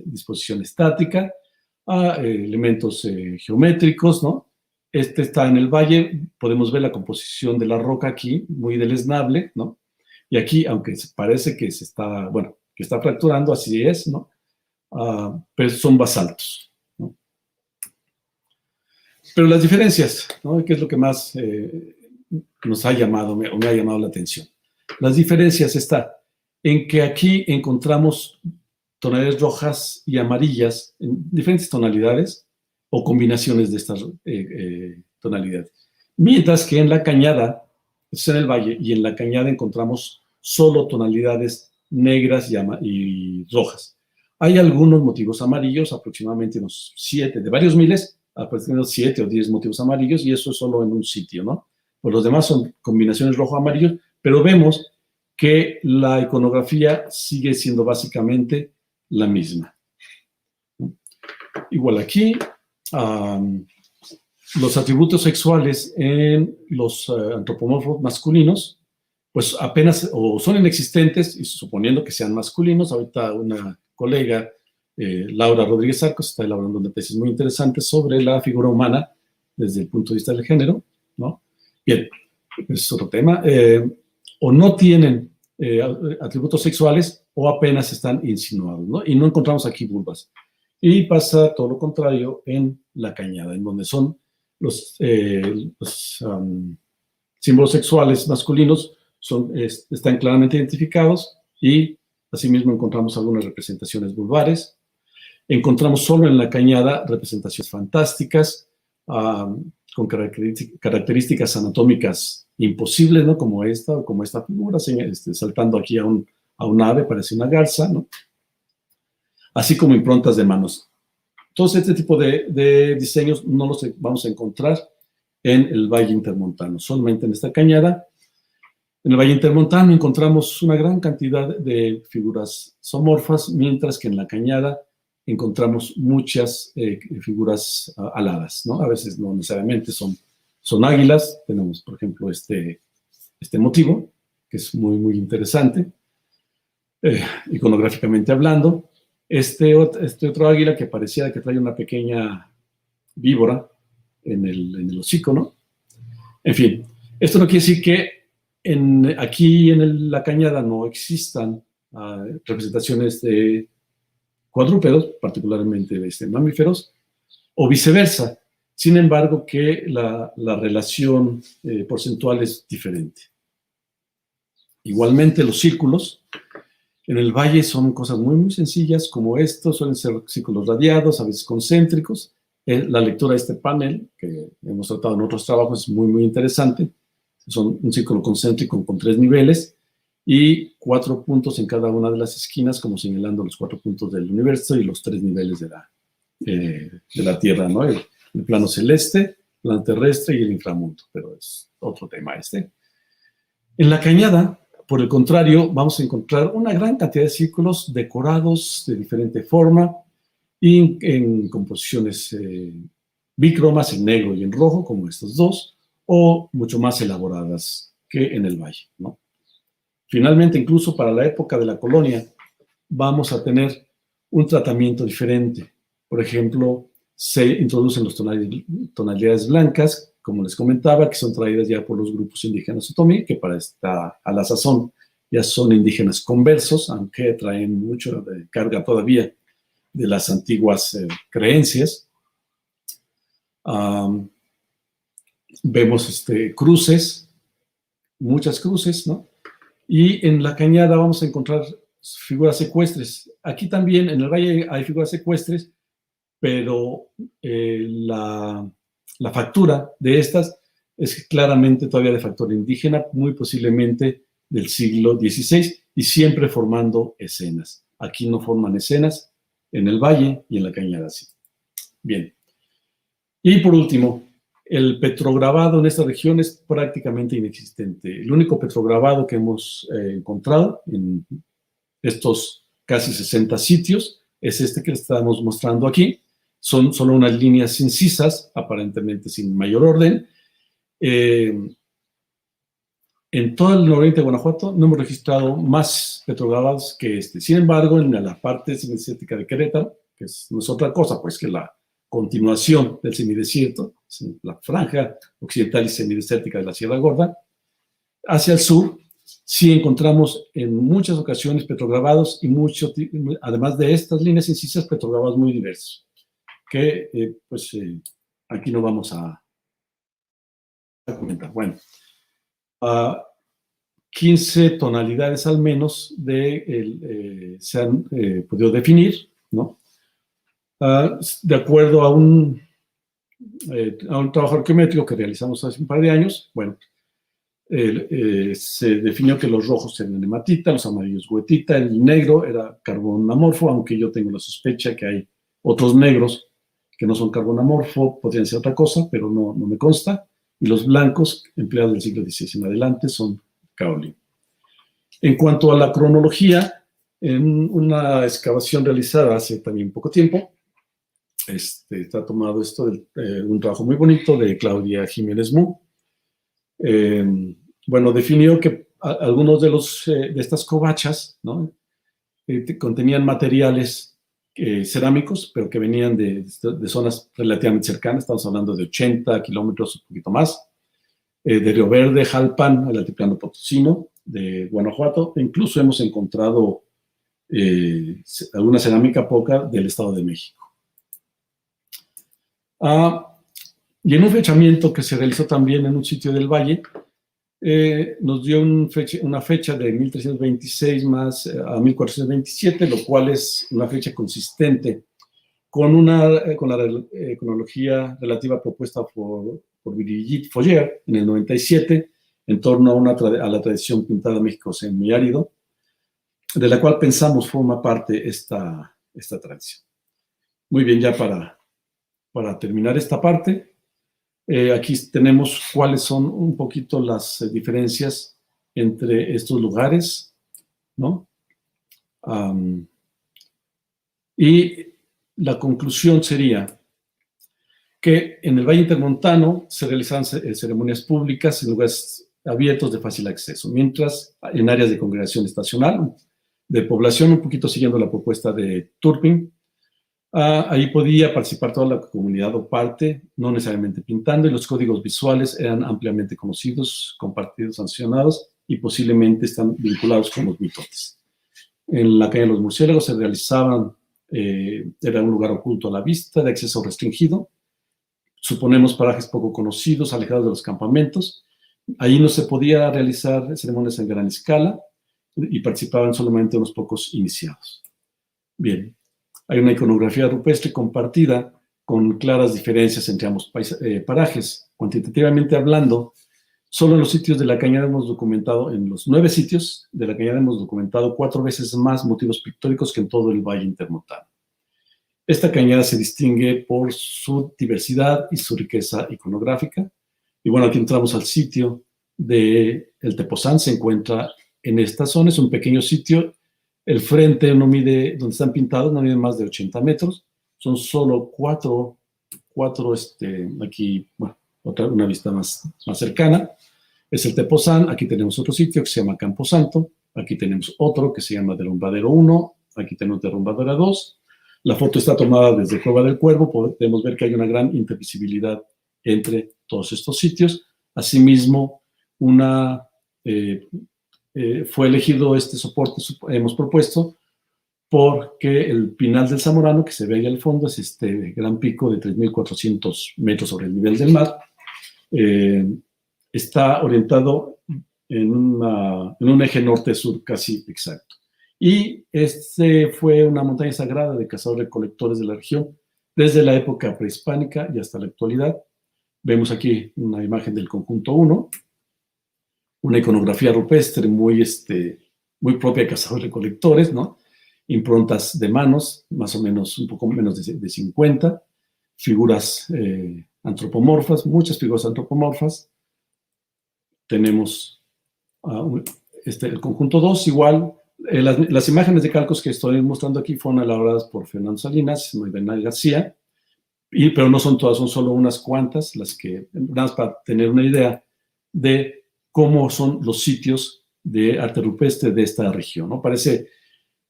disposición estática, a elementos geométricos, ¿no? Este está en el valle, podemos ver la composición de la roca aquí, muy deleznable, ¿no? Y aquí, aunque parece que que está fracturando, así es, ¿no? Pero son basaltos, ¿no? Pero las diferencias, ¿no? ¿Qué es lo que más nos ha llamado, o me ha llamado la atención? Las diferencias están en que aquí encontramos tonalidades rojas y amarillas en diferentes tonalidades o combinaciones de estas tonalidades. Mientras que en la Cañada, es en el valle, y en la Cañada encontramos solo tonalidades negras y rojas. Hay algunos motivos amarillos, aproximadamente unos 7, de varios miles, aproximadamente 7 o 10 motivos amarillos, y eso es solo en un sitio, ¿no? Pues los demás son combinaciones rojo-amarillo, pero vemos que la iconografía sigue siendo básicamente la misma. Igual aquí, los atributos sexuales en los antropomorfos masculinos, pues apenas o son inexistentes, y suponiendo que sean masculinos. Ahorita una colega, Laura Rodríguez Arcos, está elaborando una tesis muy interesante sobre la figura humana desde el punto de vista del género, ¿no? Bien, es otro tema. O no tienen atributos sexuales o apenas están insinuados, ¿no? Y no encontramos aquí vulvas. Y pasa todo lo contrario en la Cañada, en donde son los símbolos sexuales masculinos están claramente identificados, y asimismo encontramos algunas representaciones vulvares. Encontramos solo en la Cañada representaciones fantásticas, con características anatómicas imposibles, ¿no? Como esta figura, saltando aquí a un ave, parece una garza, ¿no? así como improntas de manos. Todo este tipo de diseños no los vamos a encontrar en el Valle Intermontano, solamente en esta cañada. En el Valle Intermontano encontramos una gran cantidad de figuras zoomorfas, mientras que en la cañada encontramos muchas figuras aladas, ¿no? A veces no necesariamente son águilas. Tenemos, por ejemplo, este motivo, que es muy, muy interesante, iconográficamente hablando. Este otro águila que pareciera que trae una pequeña víbora en el hocico, ¿no? En fin, esto no quiere decir que aquí en la cañada no existan representaciones de cuadrúpedos, particularmente mamíferos, o viceversa. Sin embargo, que la relación porcentual es diferente. Igualmente, los círculos en el valle son cosas muy, muy sencillas, como estos, suelen ser círculos radiados, a veces concéntricos. La lectura de este panel, que hemos tratado en otros trabajos, es muy, muy interesante. Son un círculo concéntrico con 3 niveles y 4 puntos en cada una de las esquinas, como señalando los 4 puntos del universo y los 3 niveles de la Tierra, ¿no? El plano celeste, el plano terrestre y el inframundo, pero es otro tema este. En la cañada, por el contrario, vamos a encontrar una gran cantidad de círculos decorados de diferente forma y en composiciones bícromas, en negro y en rojo, como estos dos, o mucho más elaboradas que en el valle, ¿no? Finalmente, incluso para la época de la colonia, vamos a tener un tratamiento diferente. Por ejemplo, se introducen las tonalidades blancas, como les comentaba, que son traídas ya por los grupos indígenas otomí, que a la sazón ya son indígenas conversos, aunque traen mucho de carga todavía de las antiguas creencias. Vemos cruces, muchas cruces, ¿no? Y en la cañada vamos a encontrar figuras ecuestres. Aquí también en el valle hay figuras ecuestres, pero la factura de estas es claramente todavía de factura indígena, muy posiblemente del siglo XVI, y siempre formando escenas. Aquí no forman escenas, en el valle y en la cañada sí. Bien. Y por último, el petrograbado en esta región es prácticamente inexistente. El único petrograbado que hemos encontrado en estos casi 60 sitios es este que les estamos mostrando aquí. Son solo unas líneas incisas, aparentemente sin mayor orden. En todo el nororiente de Guanajuato no hemos registrado más petrograbados que este. Sin embargo, en la parte semidesértica de Querétaro, que no es otra cosa pues que la continuación del semidesierto, la franja occidental y semidesértica de la Sierra Gorda, hacia el sur, sí encontramos en muchas ocasiones petrograbados y además de estas líneas incisas, petrograbados muy diversos, que aquí no vamos a comentar. Bueno, 15 tonalidades al menos se han podido definir, ¿no? De acuerdo a un trabajo arqueométrico que realizamos hace un par de años, bueno, se definió que los rojos eran hematita, los amarillos goetita, el negro era carbón amorfo, aunque yo tengo la sospecha que hay otros negros que no son carbón amorfo, podrían ser otra cosa, pero no me consta, y los blancos, empleados del siglo XVI en adelante, son caolín. En cuanto a la cronología, en una excavación realizada hace también poco tiempo, está tomado esto de un trabajo muy bonito de Claudia Jiménez Mu. Bueno, definió que algunos de estas covachas, ¿no? Contenían materiales cerámicos, pero que venían de zonas relativamente cercanas. Estamos hablando de 80 kilómetros, un poquito más, de Río Verde, Jalpan, el altiplano potosino, de Guanajuato. Incluso hemos encontrado alguna cerámica poca del Estado de México. Y en un fechamiento que se realizó también en un sitio del valle, nos dio una fecha de 1326 más a 1427, lo cual es una fecha consistente con la cronología relativa propuesta por Brigitte Foller en el 97, en torno a la tradición pintada México semiárido, de la cual pensamos forma parte esta esta tradición. Muy bien, ya para terminar esta parte, aquí tenemos cuáles son un poquito las diferencias entre estos lugares, ¿no? Y la conclusión sería que en el Valle Intermontano se realizaban ceremonias públicas en lugares abiertos de fácil acceso, mientras en áreas de congregación estacional, de población, un poquito siguiendo la propuesta de Turpin, ahí podía participar toda la comunidad o parte, no necesariamente pintando, y los códigos visuales eran ampliamente conocidos, compartidos, sancionados, y posiblemente están vinculados con los mitotes. En la calle de los murciélagos se realizaban, era un lugar oculto a la vista, de acceso restringido, suponemos parajes poco conocidos, alejados de los campamentos. Ahí no se podía realizar ceremonias en gran escala y participaban solamente unos pocos iniciados. Bien, hay una iconografía rupestre compartida con claras diferencias entre ambos parajes. Cuantitativamente hablando, solo en los sitios de la Cañada hemos documentado, en los 9 sitios de la Cañada hemos documentado 4 veces más motivos pictóricos que en todo el Valle Intermontano. Esta cañada se distingue por su diversidad y su riqueza iconográfica. Y bueno, aquí entramos al sitio del Tepozán, se encuentra en esta zona, es un pequeño sitio. El frente no mide, donde están pintados, no mide más de 80 metros. Son solo cuatro aquí, bueno, una vista más cercana. Es el Tepozán, aquí tenemos otro sitio que se llama Camposanto, aquí tenemos otro que se llama Derrumbadero 1, aquí tenemos Derrumbadero 2. La foto está tomada desde Cueva del Cuervo, podemos ver que hay una gran intervisibilidad entre todos estos sitios. Asimismo, fue elegido este soporte, hemos propuesto, porque el Pinal del Zamorano, que se ve ahí al fondo, es este gran pico de 3.400 metros sobre el nivel del mar. Está orientado en un eje norte-sur casi exacto. Y fue una montaña sagrada de cazadores-recolectores de la región desde la época prehispánica y hasta la actualidad. Vemos aquí una imagen del conjunto 1, una iconografía rupestre muy propia de cazadores-recolectores, ¿no? Improntas de manos, más o menos un poco menos de 50, figuras antropomorfas, muchas figuras antropomorfas. Tenemos el conjunto 2 igual. Las imágenes de calcos que estoy mostrando aquí fueron elaboradas por Fernando Salinas y Bernal García, pero no son todas, son solo unas cuantas, las que, nada más para tener una idea de cómo son los sitios de arte rupestre de esta región, ¿no? Parece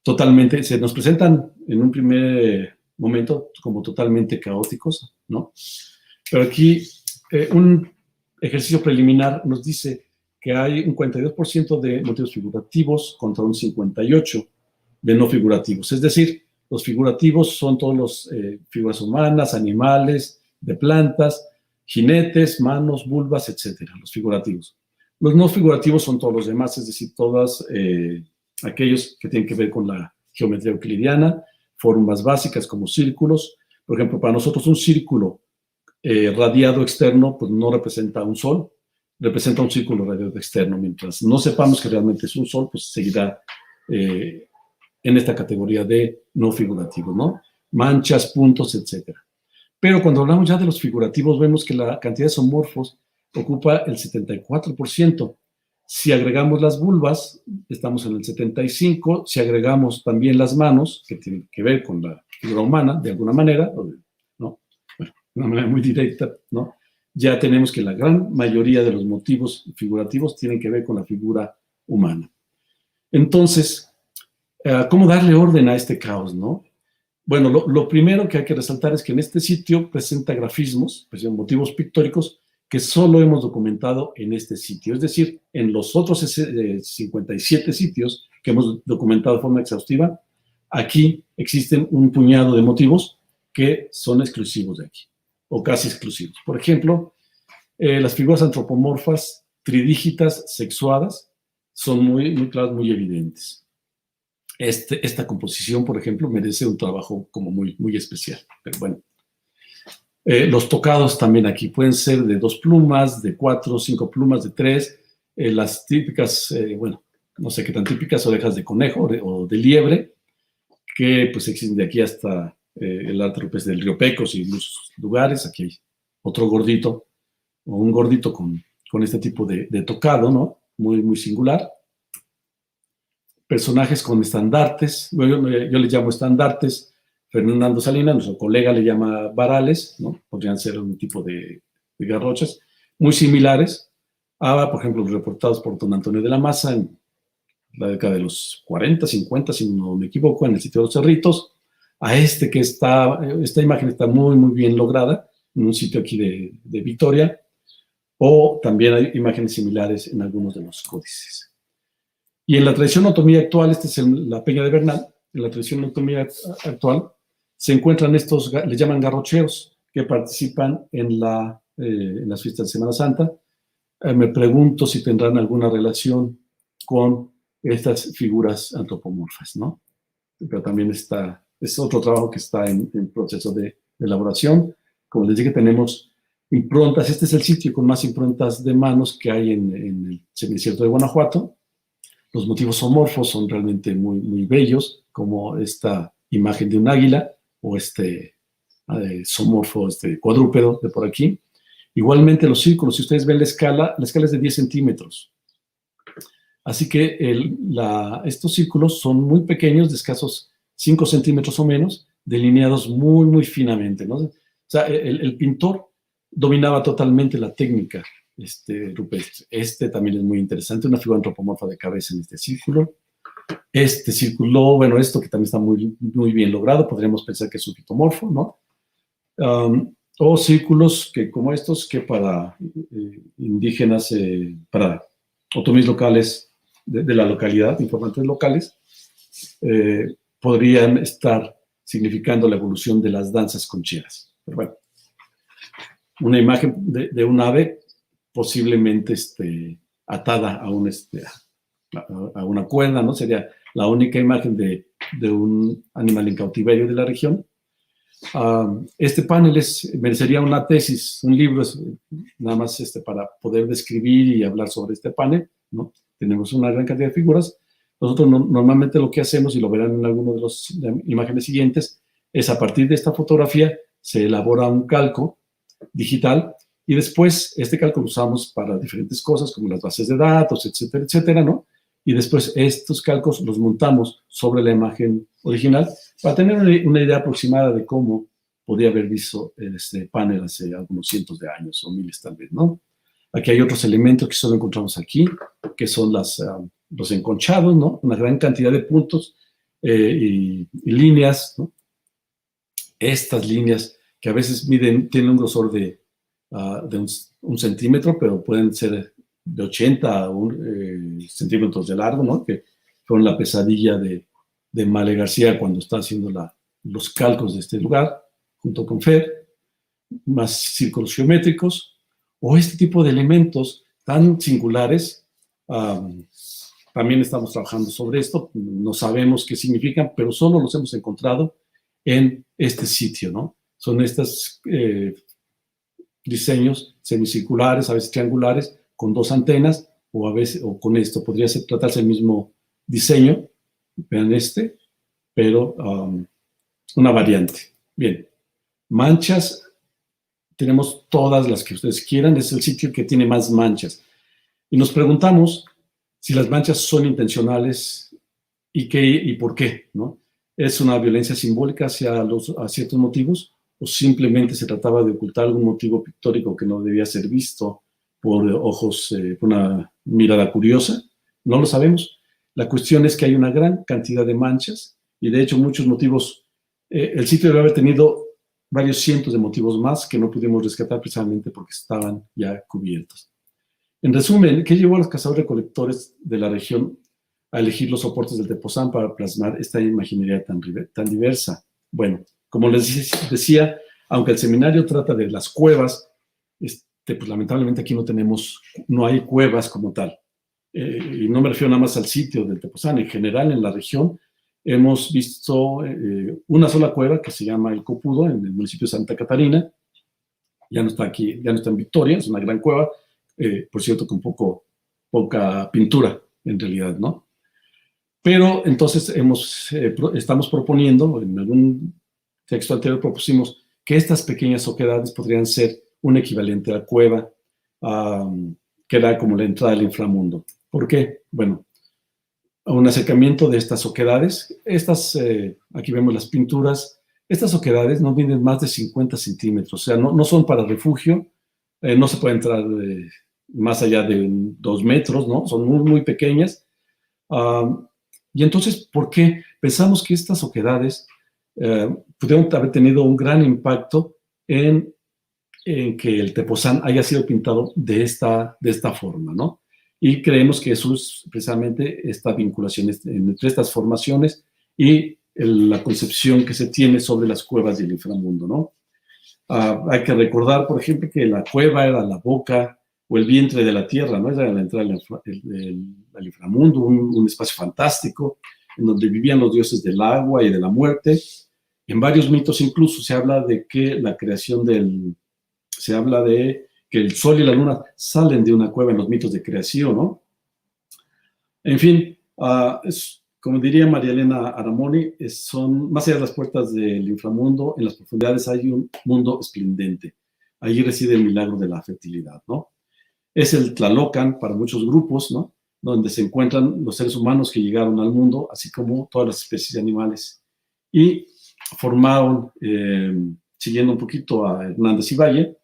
totalmente, se nos presentan en un primer momento como totalmente caóticos, ¿no? Pero aquí un ejercicio preliminar nos dice que hay un 42% de motivos figurativos contra un 58% de no figurativos. Es decir, los figurativos son todos los figuras humanas, animales, de plantas, jinetes, manos, vulvas, etcétera, los figurativos. Los no figurativos son todos los demás, es decir, todos aquellos que tienen que ver con la geometría euclidiana, formas básicas como círculos. Por ejemplo, para nosotros un círculo radiado externo pues no representa un sol, representa un círculo radiado externo. Mientras no sepamos que realmente es un sol, pues seguirá en esta categoría de no figurativo, ¿no? Manchas, puntos, etcétera. Pero cuando hablamos ya de los figurativos, vemos que la cantidad de zoomorfos ocupa el 74%. Si agregamos las vulvas, estamos en el 75%. Si agregamos también las manos, que tienen que ver con la figura humana, de alguna manera, ¿no? Bueno, de una manera muy directa, ¿no? Ya tenemos que la gran mayoría de los motivos figurativos tienen que ver con la figura humana. Entonces, ¿cómo darle orden a este caos, no? Bueno, lo primero que hay que resaltar es que en este sitio presenta grafismos, motivos pictóricos, que solo hemos documentado en este sitio. Es decir, en los otros 57 sitios que hemos documentado de forma exhaustiva, aquí existen un puñado de motivos que son exclusivos de aquí, o casi exclusivos. Por ejemplo, las figuras antropomorfas tridígitas sexuadas son muy claras, muy evidentes. Esta composición, por ejemplo, merece un trabajo como muy especial, pero bueno. Los tocados también aquí pueden ser de 2 plumas, de 4, 5 plumas, de 3. Las típicas, bueno, no sé qué tan típicas, orejas de conejo o de liebre, que pues existen de aquí hasta el arte rupestre del Río Pecos y muchos lugares. Aquí hay otro gordito, o un gordito con este tipo de tocado, ¿no? Muy, muy singular. Personajes con estandartes, yo les llamo estandartes. Fernando Salinas, nuestro colega, le llama varales, ¿no? Podrían ser un tipo de garrochas, muy similares a, por ejemplo, los reportados por don Antonio de la Maza en la década de los 40, 50, si no me equivoco, en el sitio de los Cerritos, a esta imagen está muy, muy bien lograda en un sitio aquí de Victoria, o también hay imágenes similares en algunos de los códices. Y en la tradición otomí actual, esta es la Peña de Bernal, en la tradición otomí actual, se encuentran estos, les llaman garrocheros, que participan en las fiestas de Semana Santa. Me pregunto si tendrán alguna relación con estas figuras antropomorfas, ¿no? Pero también es otro trabajo que está en proceso de elaboración. Como les dije, tenemos improntas. Este es el sitio con más improntas de manos que hay en el semidesierto de Guanajuato. Los motivos zoomorfos son realmente muy, muy bellos, como esta imagen de un águila o este zoomorfo, este cuadrúpedo de por aquí. Igualmente los círculos, si ustedes ven la escala es de 10 centímetros. Así que estos círculos son muy pequeños, de escasos 5 centímetros o menos, delineados muy, muy finamente, ¿no? O sea, el pintor dominaba totalmente la técnica rupestre. Este también es muy interesante, una figura antropomorfa de cabeza en este círculo. Este círculo, bueno, esto que también está muy, muy bien logrado, podríamos pensar que es un fitomorfo, ¿no? O círculos como estos que para indígenas, para otomís locales de la localidad, informantes locales, podrían estar significando la evolución de las danzas concheras. Pero bueno, una imagen de un ave posiblemente atada a una cuerda, ¿no? Sería la única imagen de un animal en cautiverio de la región. Este panel merecería una tesis, un libro, nada más para poder describir y hablar sobre este panel, ¿no? Tenemos una gran cantidad de figuras. Nosotros normalmente lo que hacemos, y lo verán en algunas de las imágenes siguientes, es a partir de esta fotografía se elabora un calco digital y después este calco lo usamos para diferentes cosas como las bases de datos, etcétera, etcétera, ¿no? Y después estos calcos los montamos sobre la imagen original para tener una idea aproximada de cómo podría haber visto este panel hace algunos cientos de años o miles tal vez, ¿no? Aquí hay otros elementos que solo encontramos aquí, que son los enconchados, ¿no? Una gran cantidad de puntos y líneas, ¿no? Estas líneas que a veces tienen un grosor de un centímetro, pero pueden ser de 80 centímetros de largo, ¿no? Que fueron la pesadilla de Male García cuando está haciendo los calcos de este lugar, junto con Fer, más círculos geométricos, o este tipo de elementos tan singulares. También estamos trabajando sobre esto, no sabemos qué significan, pero solo los hemos encontrado en este sitio, ¿no? Son estos diseños semicirculares, a veces triangulares, con dos antenas, o a veces, o con esto, podría tratarse el mismo diseño, vean pero una variante. Bien, manchas, tenemos todas las que ustedes quieran, es el sitio que tiene más manchas. Y nos preguntamos si las manchas son intencionales y por qué, ¿no? ¿Es una violencia simbólica hacia ciertos motivos o simplemente se trataba de ocultar algún motivo pictórico que no debía ser visto por ojos, por una mirada curiosa? No lo sabemos. La cuestión es que hay una gran cantidad de manchas y de hecho muchos motivos. El sitio debe haber tenido varios cientos de motivos más que no pudimos rescatar precisamente porque estaban ya cubiertos. En resumen, ¿qué llevó a los cazadores-recolectores de la región a elegir los soportes del Tepoztlán para plasmar esta imaginería tan diversa? Bueno, como les decía, aunque el seminario trata de las cuevas, pues lamentablemente aquí no hay cuevas como tal. Y no me refiero nada más al sitio del Tepoztlán, en general en la región hemos visto una sola cueva que se llama El Copudo, en el municipio de Santa Catarina. Ya no está aquí, ya no está en Victoria, es una gran cueva, por cierto, con poca pintura, en realidad, ¿no? Pero entonces estamos proponiendo, en algún texto anterior propusimos que estas pequeñas oquedades podrían ser un equivalente a la cueva, que era como la entrada al inframundo. ¿Por qué? Bueno, un acercamiento de estas oquedades, aquí vemos las pinturas, estas oquedades no miden más de 50 centímetros, o sea, no son para refugio, no se puede entrar más allá de 2 metros, ¿no? Son muy, muy pequeñas. Y entonces, ¿por qué? Pensamos que estas oquedades pudieron haber tenido un gran impacto en que el Tepoztlán haya sido pintado de esta forma, ¿no? Y creemos que eso es precisamente esta vinculación entre estas formaciones y la concepción que se tiene sobre las cuevas del inframundo, ¿no? Hay que recordar, por ejemplo, que la cueva era la boca o el vientre de la tierra, ¿no? Era la entrada al inframundo, un espacio fantástico en donde vivían los dioses del agua y de la muerte. En varios mitos incluso se habla de que la creación se habla de que el sol y la luna salen de una cueva en los mitos de creación, ¿no? En fin, como diría María Elena Aramoni, son más allá de las puertas del inframundo, en las profundidades hay un mundo esplendente. Allí reside el milagro de la fertilidad, ¿no? Es el Tlalocan para muchos grupos, ¿no? Donde se encuentran los seres humanos que llegaron al mundo, así como todas las especies de animales. Y formaron, siguiendo un poquito a Hernández y Valle,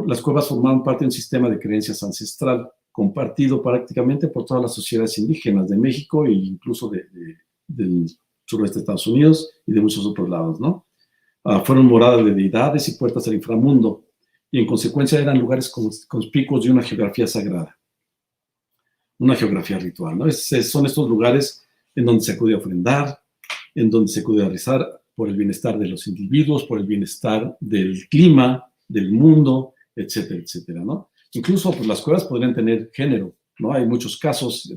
las cuevas formaban parte de un sistema de creencias ancestral compartido prácticamente por todas las sociedades indígenas de México e incluso del suroeste de Estados Unidos y de muchos otros lados, ¿no? Fueron moradas de deidades y puertas al inframundo, y en consecuencia eran lugares conspicuos de una geografía sagrada, una geografía ritual, ¿no? Son estos lugares en donde se acude a ofrendar, en donde se acude a rezar por el bienestar de los individuos, por el bienestar del clima, del mundo, etcétera, etcétera, ¿no? Incluso pues, las cuevas podrían tener género, ¿no? Hay muchos casos,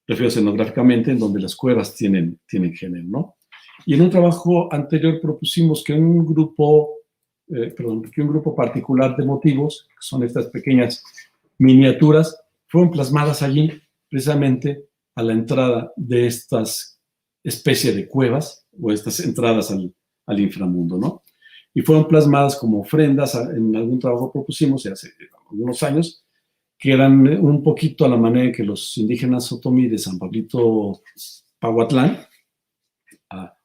referidos etnográficamente, en donde las cuevas tienen género, ¿no? Y en un trabajo anterior propusimos que un grupo particular de motivos, que son estas pequeñas miniaturas, fueron plasmadas allí precisamente a la entrada de estas especies de cuevas o estas entradas al inframundo, ¿no? Y fueron plasmadas como ofrendas, en algún trabajo propusimos hace algunos años, que eran un poquito a la manera que los indígenas otomí de San Pablito Pahuatlán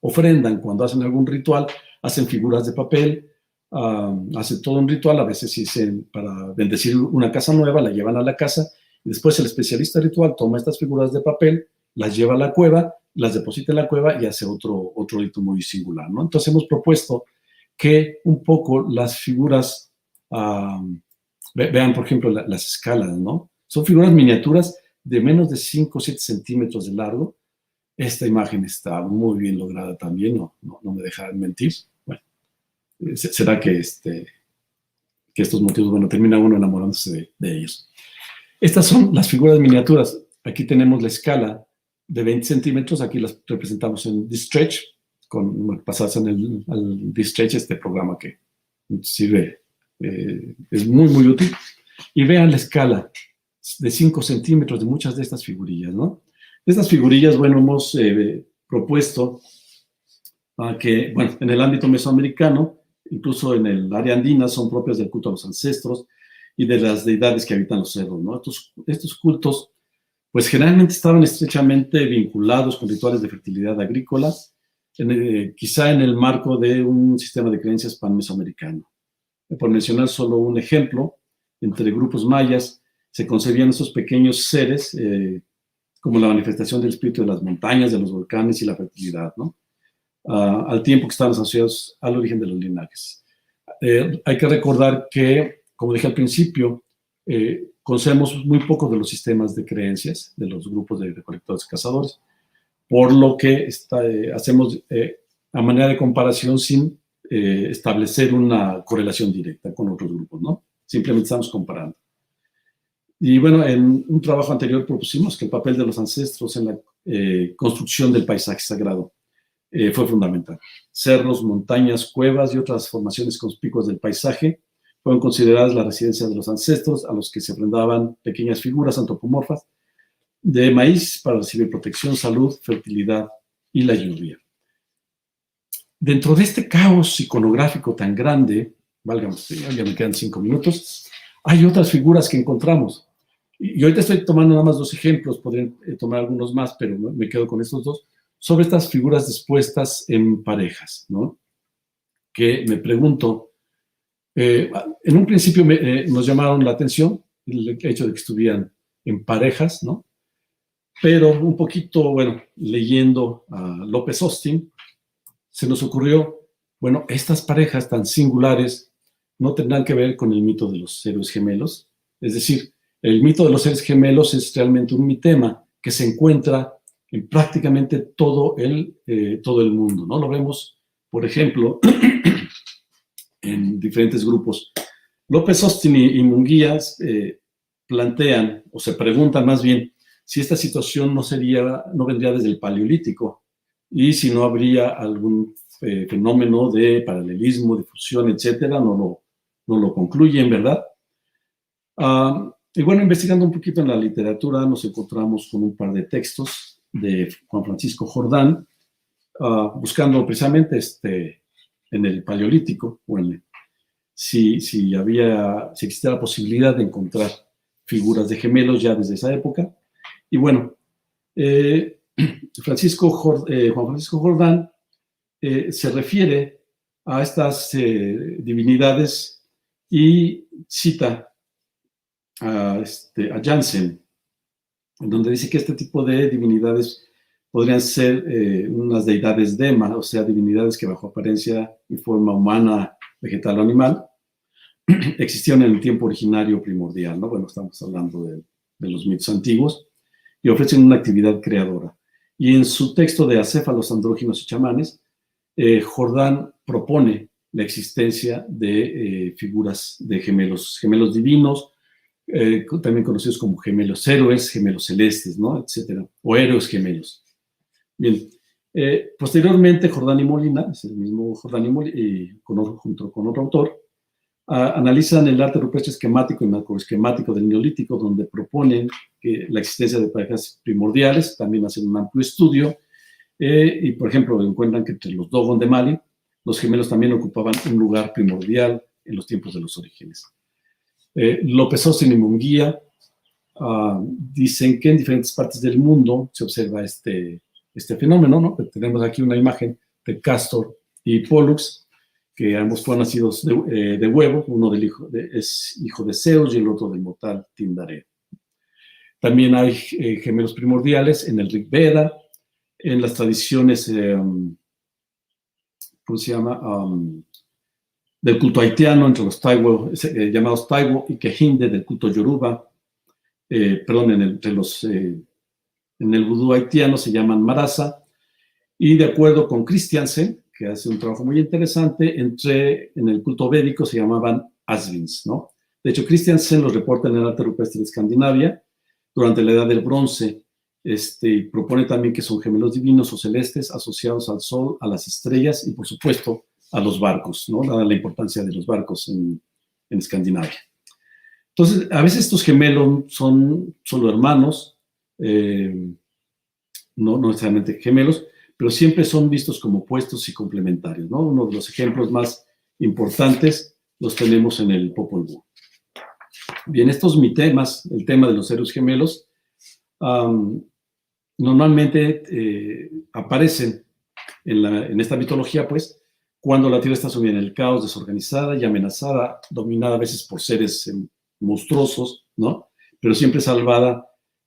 ofrendan cuando hacen algún ritual, hacen figuras de papel, hacen todo un ritual, a veces dicen para bendecir una casa nueva, la llevan a la casa, y después el especialista ritual toma estas figuras de papel, las lleva a la cueva, las deposita en la cueva y hace otro rito muy singular, ¿no? Entonces hemos propuesto que un poco las figuras, vean por ejemplo las escalas, ¿no? Son figuras miniaturas de menos de 5 o 7 centímetros de largo. Esta imagen está muy bien lograda también, no me dejarán mentir. Bueno, será que estos motivos, bueno, termina uno enamorándose de ellos. Estas son las figuras miniaturas. Aquí tenemos la escala de 20 centímetros, aquí las representamos en D-Stretch, pasadas al D-Stretch, este programa que sirve, es muy, muy útil. Y vean la escala de 5 centímetros de muchas de estas figurillas, ¿no? Estas figurillas, bueno, hemos propuesto que, bueno, en el ámbito mesoamericano, incluso en el área andina, son propias del culto a los ancestros y de las deidades que habitan los cerros, ¿no? Estos cultos, pues generalmente estaban estrechamente vinculados con rituales de fertilidad agrícola, quizá en el marco de un sistema de creencias pan-mesoamericano. Por mencionar solo un ejemplo, entre grupos mayas se concebían esos pequeños seres como la manifestación del espíritu de las montañas, de los volcanes y la fertilidad, ¿no? Al tiempo que estaban asociados al origen de los linajes. Hay que recordar que, como dije al principio, conocemos muy poco de los sistemas de creencias de los grupos de recolectores y cazadores, por lo que hacemos a manera de comparación sin establecer una correlación directa con otros grupos, ¿no? Simplemente estamos comparando. Y bueno, en un trabajo anterior propusimos que el papel de los ancestros en la construcción del paisaje sagrado fue fundamental. Cerros, montañas, cuevas y otras formaciones conspicuas del paisaje fueron consideradas la residencia de los ancestros, a los que se ofrendaban pequeñas figuras antropomorfas de maíz para recibir protección, salud, fertilidad y la lluvia. Dentro de este caos iconográfico tan grande, válgame, ya me quedan 5 minutos, hay otras figuras que encontramos. Y ahorita estoy tomando nada más 2 ejemplos, podría tomar algunos más, pero me quedo con estos 2, sobre estas figuras dispuestas en parejas, ¿no? Que me pregunto, en un principio nos llamaron la atención el hecho de que estuvieran en parejas, ¿no? Pero un poquito, bueno, leyendo a López Austin, se nos ocurrió, bueno, estas parejas tan singulares no tendrán que ver con el mito de los héroes gemelos. Es decir, el mito de los héroes gemelos es realmente un mitema que se encuentra en prácticamente todo el mundo, ¿no? Lo vemos, por ejemplo, en diferentes grupos. López Austin y Munguía plantean, o se preguntan más bien, si esta situación no vendría desde el Paleolítico y si no habría algún fenómeno de paralelismo, de fusión, etcétera, no lo concluyen, ¿verdad? Y bueno, investigando un poquito en la literatura, nos encontramos con un par de textos de Juan Francisco Jordán, buscando precisamente en el Paleolítico, si existía la posibilidad de encontrar figuras de gemelos ya desde esa época. Y bueno, Juan Francisco Jordán se refiere a estas divinidades y cita a Jansen, en donde dice que este tipo de divinidades podrían ser unas deidades dema, o sea, divinidades que bajo apariencia y forma humana, vegetal o animal, existieron en el tiempo originario primordial, ¿no? Bueno, estamos hablando de los mitos antiguos, y ofrecen una actividad creadora. Y en su texto de Acéfalos, andróginos y chamanes, Jordán propone la existencia de figuras de gemelos divinos, también conocidos como gemelos héroes, gemelos celestes, ¿no? Etcétera, o héroes gemelos. Bien, posteriormente Jordán y Molina, es el mismo Jordán y Molina, junto con otro autor, analizan el arte rupestre esquemático y macroesquemático del Neolítico, donde proponen que la existencia de parejas primordiales, también hacen un amplio estudio, y por ejemplo encuentran que entre los Dogon de Mali, los gemelos también ocupaban un lugar primordial en los tiempos de los orígenes. López Austin y Munguía dicen que en diferentes partes del mundo se observa este fenómeno, ¿no? Tenemos aquí una imagen de Castor y Pollux, que ambos fueron nacidos de huevo, uno es hijo de Zeus y el otro del mortal Tindare. También hay gemelos primordiales en el Rig Veda, en las tradiciones, ¿cómo se llama? Del culto haitiano, entre los Taiwo, llamados Taiwo y Kehinde, del culto Yoruba, en el vudú haitiano se llaman Marasa, y de acuerdo con Christiansen, que hace un trabajo muy interesante, en el culto védico se llamaban Asvins, ¿no? De hecho, Christiansen los reporta en el arte rupestre de Escandinavia durante la Edad del Bronce, propone también que son gemelos divinos o celestes asociados al sol, a las estrellas y, por supuesto, a los barcos, ¿no? Dada la importancia de los barcos en Escandinavia. Entonces, a veces estos gemelos son solo hermanos, no necesariamente gemelos, pero siempre son vistos como opuestos y complementarios, ¿no? Uno de los ejemplos más importantes los tenemos en el Popol Vuh. Bien, estos mitemas, el tema de los héroes gemelos, normalmente aparecen en esta mitología, pues, cuando la Tierra está sumida en el caos, desorganizada y amenazada, dominada a veces por seres monstruosos, ¿no? Pero siempre salvada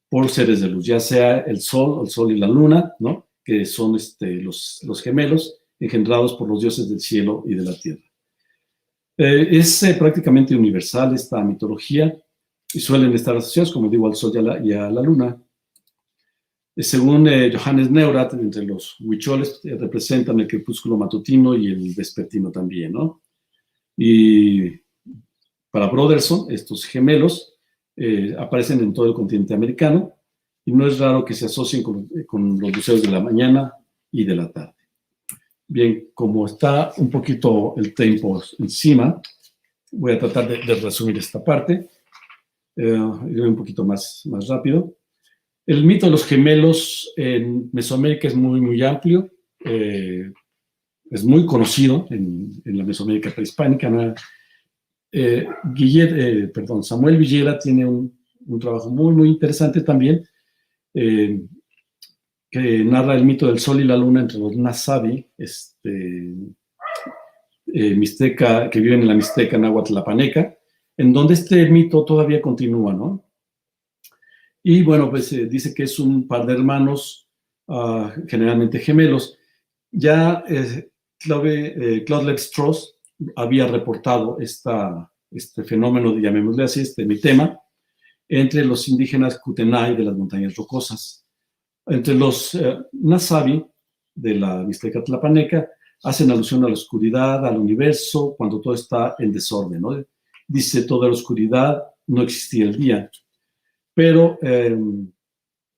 por seres de luz, ya sea el Sol y la Luna, ¿no? Que son los gemelos engendrados por los dioses del cielo y de la tierra. Es prácticamente universal esta mitología y suelen estar asociados, como digo, al Sol y a la Luna. Según Johannes Neurath, entre los huicholes representan el crepúsculo matutino y el vespertino también, ¿no? Y para Broderson, estos gemelos aparecen en todo el continente americano y no es raro que se asocien con los luceros de la mañana y de la tarde. Bien, como está un poquito el tiempo encima, voy a tratar de resumir esta parte, iré un poquito más rápido. El mito de los gemelos en Mesoamérica es muy, muy amplio. Es muy conocido en la Mesoamérica prehispánica, ¿no? Samuel Villera tiene un trabajo muy, muy interesante también, que narra el mito del sol y la luna entre los Nasabi, mixteca, que viven en la Mixteca náhuatl tlapaneca, en donde este mito todavía continúa, ¿no? Y bueno, pues dice que es un par de hermanos, generalmente gemelos. Ya Claude Lévi-Strauss había reportado este fenómeno, llamémosle así, mitema, entre los indígenas Kootenai de las montañas rocosas. Entre los Nasabi de la Mixteca tlapaneca hacen alusión a la oscuridad, al universo, cuando todo está en desorden, ¿no? Dice, toda la oscuridad, no existía el día. Pero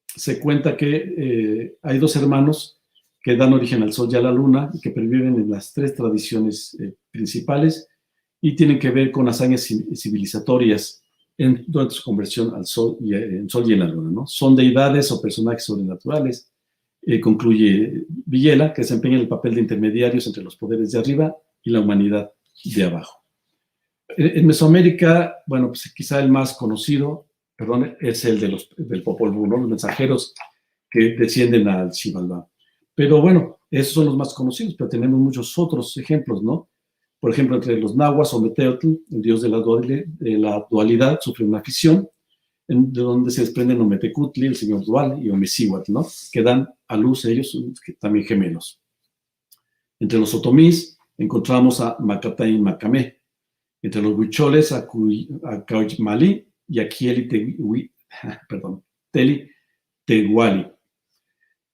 se cuenta que hay dos hermanos que dan origen al sol y a la luna, y que perviven en las tres tradiciones principales, y tienen que ver con hazañas civilizatorias durante su conversión al sol y en la luna, ¿no? Son deidades o personajes sobrenaturales, concluye Villela, que desempeñan el papel de intermediarios entre los poderes de arriba y la humanidad de abajo. En Mesoamérica, bueno, pues quizá el más conocido, es el del Popol Vuh, ¿no? Los mensajeros que descienden al Xibalbá. Pero bueno, esos son los más conocidos, pero tenemos muchos otros ejemplos, ¿no? Por ejemplo, entre los nahuas o Meteotl, el dios de la dualidad, sufre una fisión, de donde se desprenden Ometecutli, el señor dual, y Omecíhuatl, ¿no? Que dan a luz ellos, también gemelos. Entre los otomís encontramos a Macatá y Macamé. Entre los huicholes a Cauchmalí y a Teli Tehuali,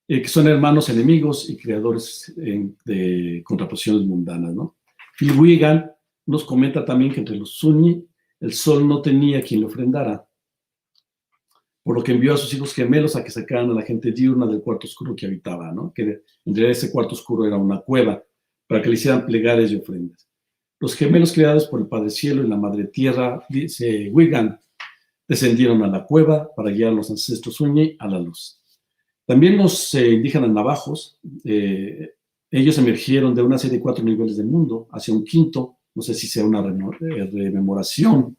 que son hermanos enemigos y creadores de contraposiciones mundanas, ¿no? Phil Wigan nos comenta también que entre los Zuni el sol no tenía quien le ofrendara, por lo que envió a sus hijos gemelos a que sacaran a la gente diurna del cuarto oscuro que habitaba, ¿no? Que en realidad ese cuarto oscuro era una cueva, para que le hicieran plegarias y ofrendas. Los gemelos creados por el Padre Cielo y la Madre Tierra, dice Wigan, descendieron a la cueva para guiar a los ancestros Zuni a la luz. También los indígenas navajos, ellos emergieron de una serie de 4 niveles del mundo hacia un quinto, no sé si sea una rememoración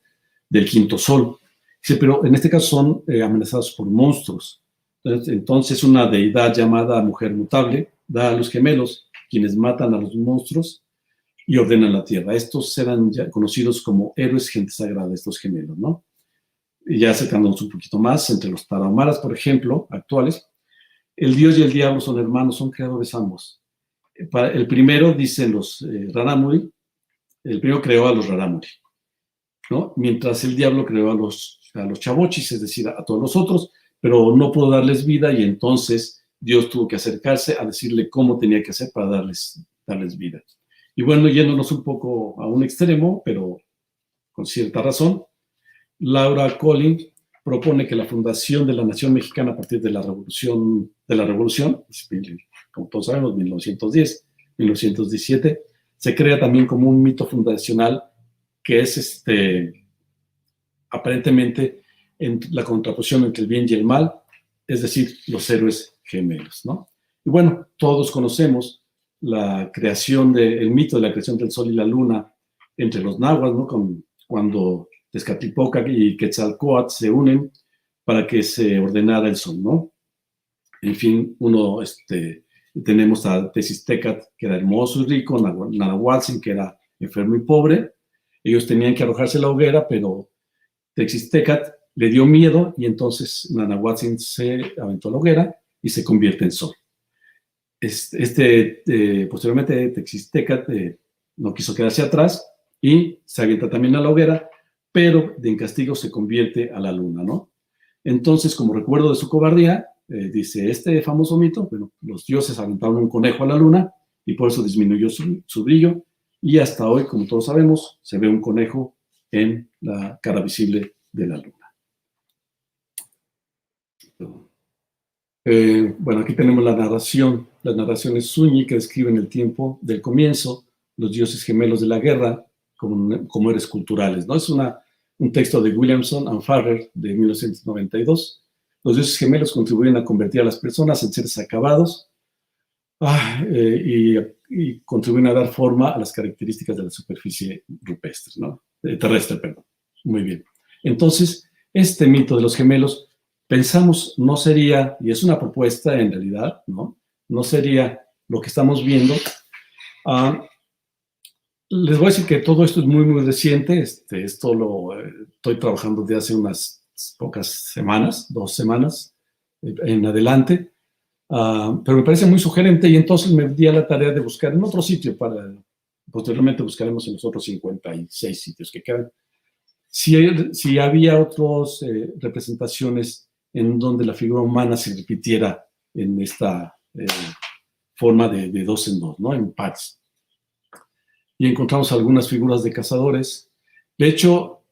del quinto sol. Dice, pero en este caso son amenazados por monstruos. Entonces una deidad llamada Mujer Mutable da a los gemelos, quienes matan a los monstruos y ordenan la tierra. Estos eran ya conocidos como héroes gente sagrada, estos gemelos, ¿no? Y ya acercándonos un poquito más, entre los tarahumaras, por ejemplo, actuales, el dios y el diablo son hermanos, son creadores ambos. El primero, dicen los Rarámuri, el primero creó a los Rarámuri, ¿no? Mientras el diablo creó a los Chavochis, es decir, a todos los otros, pero no pudo darles vida y entonces Dios tuvo que acercarse a decirle cómo tenía que hacer para darles vida. Y bueno, yéndonos un poco a un extremo, pero con cierta razón, Laura Collin propone que la fundación de la nación mexicana a partir de la revolución, como todos sabemos, 1910, 1917, se crea también como un mito fundacional que es aparentemente en la contraposición entre el bien y el mal, es decir, los héroes gemelos, ¿no? Y bueno, todos conocemos el mito de la creación del sol y la luna entre los nahuas, ¿no? Cuando Tezcatlipoca y Quetzalcóatl se unen para que se ordenara el sol, ¿no? En fin, tenemos a Tezistecat, que era hermoso y rico, Nahuatzin, que era enfermo y pobre. Ellos tenían que arrojarse a la hoguera, pero Tezistecat le dio miedo y entonces Nahuatzin se aventó a la hoguera y se convierte en sol. Posteriormente Tezistecat no quiso quedarse atrás y se avienta también a la hoguera, pero en castigo se convierte a la luna, ¿no? Entonces, como recuerdo de su cobardía, dice este famoso mito, bueno, los dioses aventaron un conejo a la luna y por eso disminuyó su brillo, y hasta hoy, como todos sabemos, se ve un conejo en la cara visible de la luna. Bueno, aquí tenemos las narraciones Zuni que describen el tiempo del comienzo, los dioses gemelos de la guerra, como héroes culturales, ¿no? Es un texto de Williamson and Farrer de 1992, Los dioses gemelos contribuyen a convertir a las personas en seres acabados y contribuyen a dar forma a las características de la superficie rupestre, ¿no? Terrestre, perdón. Muy bien. Entonces, este mito de los gemelos, pensamos, no sería, y es una propuesta en realidad, ¿no? No sería lo que estamos viendo. Les voy a decir que todo esto es muy, muy reciente. Esto lo estoy trabajando desde hace unas pocas semanas, 2 semanas en adelante. Pero me parece muy sugerente y entonces me di a la tarea de buscar en otro sitio posteriormente buscaremos en los otros 56 sitios que quedan. Si había otras representaciones en donde la figura humana se repitiera en esta forma de 2 en 2, ¿no? En pares. Y encontramos algunas figuras de cazadores. De hecho,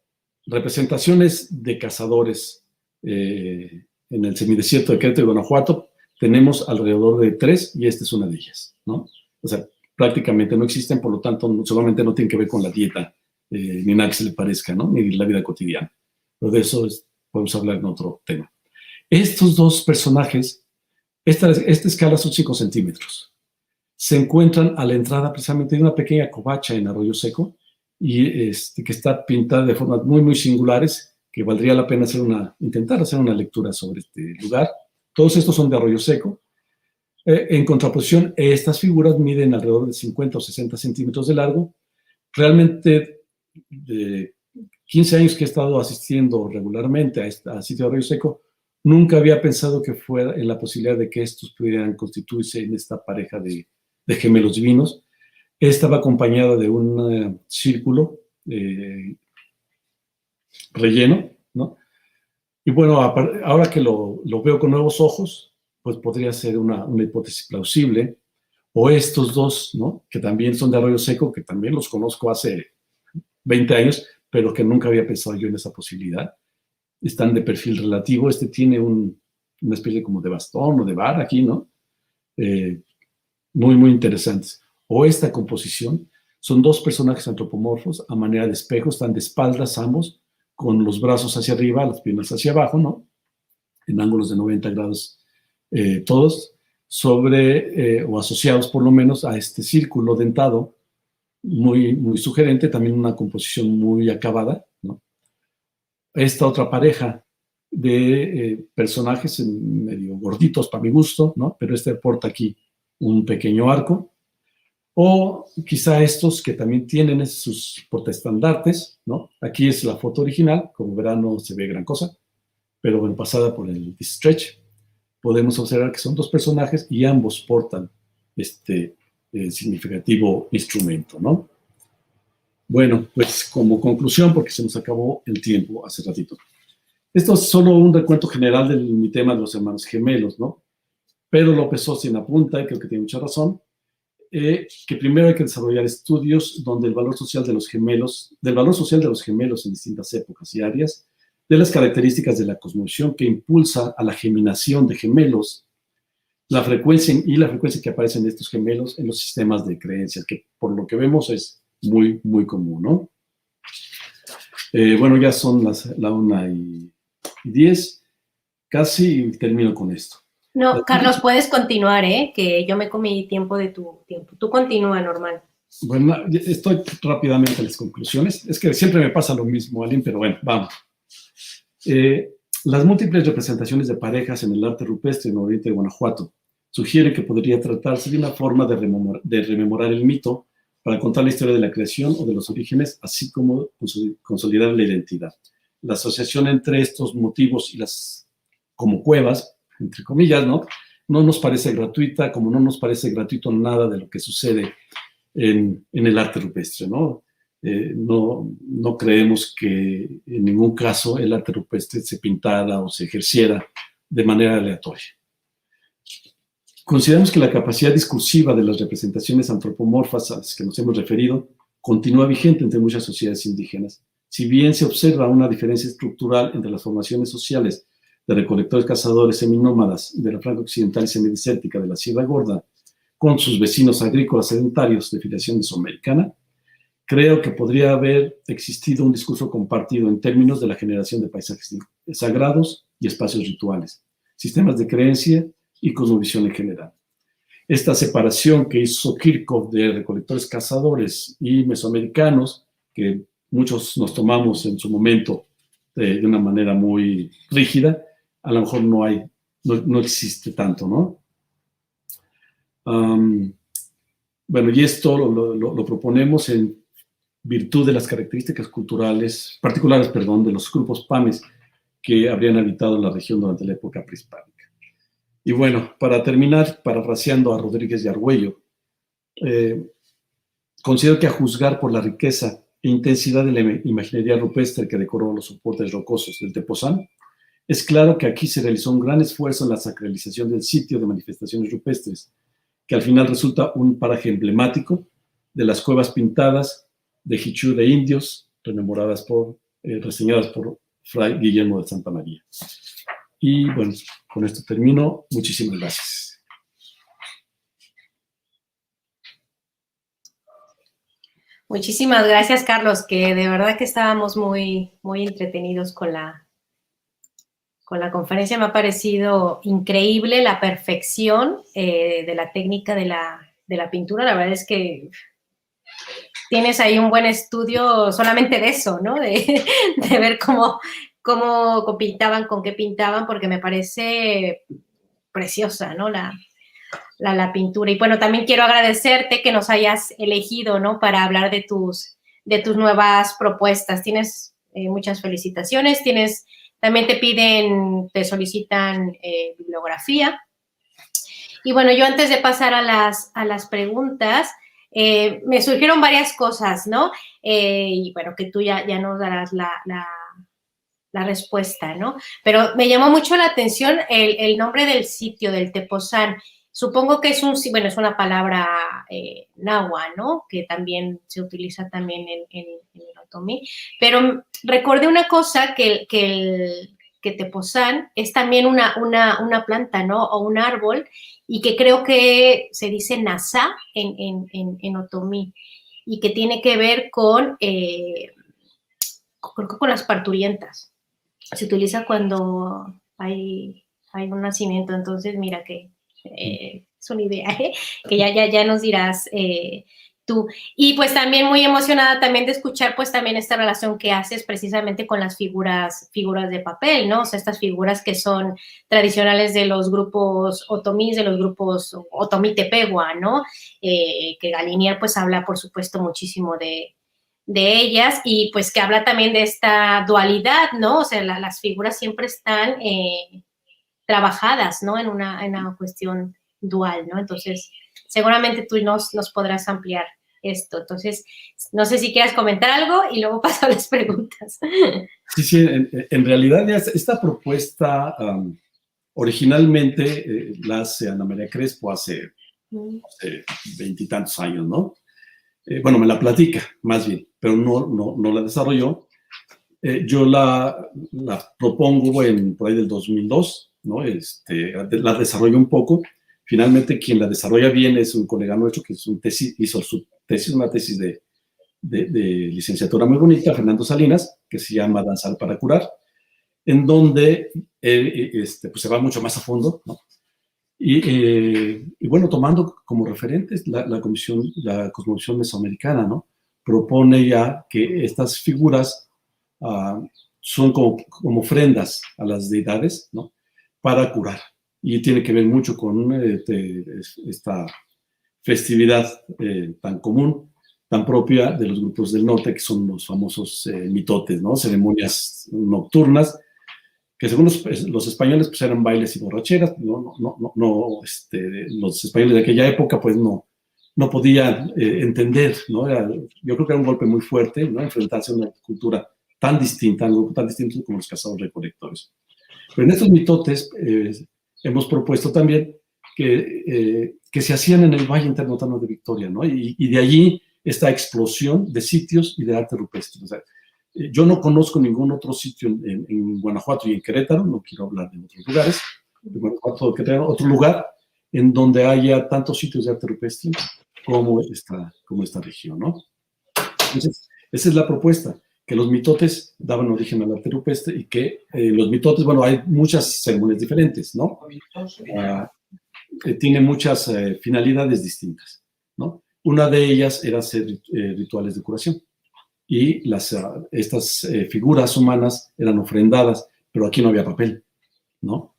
representaciones de cazadores en el semidesierto de Querétaro y Guanajuato tenemos alrededor de 3 y esta es una de ellas, ¿no? O sea, prácticamente no existen, por lo tanto, solamente no tienen que ver con la dieta ni nada que se le parezca, ¿no? Ni la vida cotidiana. Pero de eso podemos hablar en otro tema. Estos 2 personajes, esta escala son 5 centímetros. Se encuentran a la entrada precisamente de una pequeña covacha en Arroyo Seco y que está pintada de formas muy, muy singulares, que valdría la pena intentar hacer una lectura sobre este lugar. Todos estos son de Arroyo Seco. En contraposición, estas figuras miden alrededor de 50 o 60 centímetros de largo. Realmente, de 15 años que he estado asistiendo regularmente a sitio de Arroyo Seco, nunca había pensado que fuera en la posibilidad de que estos pudieran constituirse en esta pareja de gemelos divinos. Esta va acompañada de un círculo relleno, ¿no? Y bueno, ahora que lo veo con nuevos ojos, pues podría ser una hipótesis plausible. O estos 2, ¿no? Que también son de Arroyo Seco, que también los conozco hace 20 años, pero que nunca había pensado yo en esa posibilidad. Están de perfil relativo. Este tiene una especie como de bastón o de vara aquí, ¿no? Muy, muy interesantes. O esta composición, son 2 personajes antropomorfos a manera de espejo, están de espaldas ambos, con los brazos hacia arriba, las piernas hacia abajo, ¿no? En ángulos de 90 grados todos, o asociados por lo menos a este círculo dentado, muy, muy sugerente, también una composición muy acabada, ¿no? Esta otra pareja de personajes medio gorditos para mi gusto, ¿no? Pero porta aquí un pequeño arco, o quizá estos que también tienen sus portaestandartes, ¿no? Aquí es la foto original, como verán no se ve gran cosa, pero bueno, pasada por el stretch, podemos observar que son 2 personajes y ambos portan este significativo instrumento, ¿no? Bueno, pues como conclusión, porque se nos acabó el tiempo hace ratito. Esto es solo un recuento general de mi tema de los hermanos gemelos, ¿no? Pedro López Osin apunta, y creo que tiene mucha razón, que primero hay que desarrollar estudios donde el valor social de los gemelos, del valor social de los gemelos en distintas épocas y áreas, de las características de la cosmovisión que impulsa a la geminación de gemelos, la frecuencia que aparecen de estos gemelos en los sistemas de creencias, que por lo que vemos es muy, muy común, ¿no? Bueno, ya son la 1:10, casi y termino con esto. No, Carlos, puedes continuar, que yo me comí tiempo de tu tiempo. Tú continúa, normal. Bueno, estoy rápidamente a las conclusiones. Es que siempre me pasa lo mismo, Aline, pero bueno, vamos. Las múltiples representaciones de parejas en el arte rupestre en Oriente de Guanajuato sugieren que podría tratarse de una forma de rememorar el mito para contar la historia de la creación o de los orígenes, así como consolidar la identidad. La asociación entre estos motivos y las como cuevas, entre comillas, ¿no? No nos parece gratuita, como no nos parece gratuito nada de lo que sucede en el arte rupestre, ¿no? No creemos que en ningún caso el arte rupestre se pintara o se ejerciera de manera aleatoria. Consideramos que la capacidad discursiva de las representaciones antropomorfas a las que nos hemos referido continúa vigente entre muchas sociedades indígenas. Si bien se observa una diferencia estructural entre las formaciones sociales de recolectores cazadores seminómadas de la franja occidental y semidesértica de la Sierra Gorda con sus vecinos agrícolas sedentarios de filiación mesoamericana, creo que podría haber existido un discurso compartido en términos de la generación de paisajes sagrados y espacios rituales. sistemas de creencia y cosmovisión en general. Esta separación que hizo Kirchhoff de recolectores cazadores y mesoamericanos, que muchos nos tomamos en su momento de una manera muy rígida, a lo mejor no existe tanto, ¿no? Bueno, y esto lo proponemos en virtud de las características culturales, particulares, de los grupos PAMES que habrían habitado la región durante la época prehispánica. Y bueno, para terminar, parafraseando a Rodríguez y Argüello, considero que a juzgar por la riqueza e intensidad de la imaginería rupestre que decoró los soportes rocosos del Tepoztlán, es claro que aquí se realizó un gran esfuerzo en la sacralización del sitio de manifestaciones rupestres, que al final resulta un paraje emblemático de las cuevas pintadas de Hichú de indios, reseñadas por Fray Guillermo de Santa María. Y bueno, con esto termino. Muchísimas gracias. Muchísimas gracias, Carlos, que de verdad que estábamos muy, muy entretenidos con la conferencia. Me ha parecido increíble la perfección de la técnica de la pintura. La verdad es que tienes ahí un buen estudio solamente de eso, ¿no? De ver cómo pintaban, con qué pintaban, porque me parece preciosa, ¿no? La pintura. Y bueno, también quiero agradecerte que nos hayas elegido, ¿no? Para hablar de tus nuevas propuestas. Tienes muchas felicitaciones, también te solicitan bibliografía. Y bueno, yo antes de pasar a las preguntas, me surgieron varias cosas, ¿no? Y bueno, que tú ya nos darás la respuesta, ¿no? Pero me llamó mucho la atención el nombre del sitio, del Tepoztlán. Supongo que es una palabra náhuatl, ¿no? Que también se utiliza también en el otomí. Pero recordé una cosa, que Tepoztlán es también una planta, ¿no? O un árbol, y que creo que se dice nasá en otomí, y que tiene que ver con las parturientas. Se utiliza cuando hay un nacimiento. Entonces, mira que es una idea, que ya nos dirás tú. Y pues también muy emocionada también de escuchar pues también esta relación que haces precisamente con las figuras de papel, ¿no? O sea, estas figuras que son tradicionales de los grupos otomís, de los grupos otomí tepehua, ¿no? Que Galinier pues habla, por supuesto, muchísimo de ellas, y pues que habla también de esta dualidad, ¿no? O sea, las figuras siempre están trabajadas, ¿no? En una cuestión dual, ¿no? Entonces, seguramente tú nos podrás ampliar esto. Entonces, no sé si quieras comentar algo y luego paso a las preguntas. Sí, en realidad esta propuesta originalmente la hace Ana María Crespo hace 20 y tantos años, ¿no? Bueno, me la platica, más bien, pero no la desarrolló. Yo la propongo por ahí del 2002, ¿no? La desarrollo un poco. Finalmente, quien la desarrolla bien es un colega nuestro que hizo su tesis, una tesis de licenciatura muy bonita, Fernando Salinas, que se llama Danzar para Curar, en donde pues se va mucho más a fondo, ¿no? Y bueno, tomando como referentes la cosmovisión mesoamericana, ¿no? Propone ya que estas figuras son como ofrendas a las deidades, ¿no? Para curar. Y tiene que ver mucho con esta festividad tan común, tan propia de los grupos del norte, que son los famosos mitotes, ¿no? Ceremonias nocturnas, que según los españoles pues eran bailes y borracheras. Los españoles de aquella época pues no podían entender, ¿no? Yo creo que era un golpe muy fuerte, ¿no? Enfrentarse a una cultura tan distinta, un grupo tan distinto como los cazadores recolectores. Pero en estos mitotes hemos propuesto también que se hacían en el Valle Internautano de Victoria, ¿no? Y de allí esta explosión de sitios y de arte rupestre. O sea, yo no conozco ningún otro sitio en Guanajuato y en Querétaro, no quiero hablar de otros lugares, de Guanajuato, Querétaro, otro lugar en donde haya tantos sitios de arte rupestre como esta región, ¿no? Entonces, esa es la propuesta, que los mitotes daban origen al arte rupestre y que los mitotes, bueno, hay muchas ceremonias diferentes, ¿no? Tiene muchas finalidades distintas, ¿no? Una de ellas era hacer rituales de curación y estas figuras humanas eran ofrendadas, pero aquí no había papel, ¿no?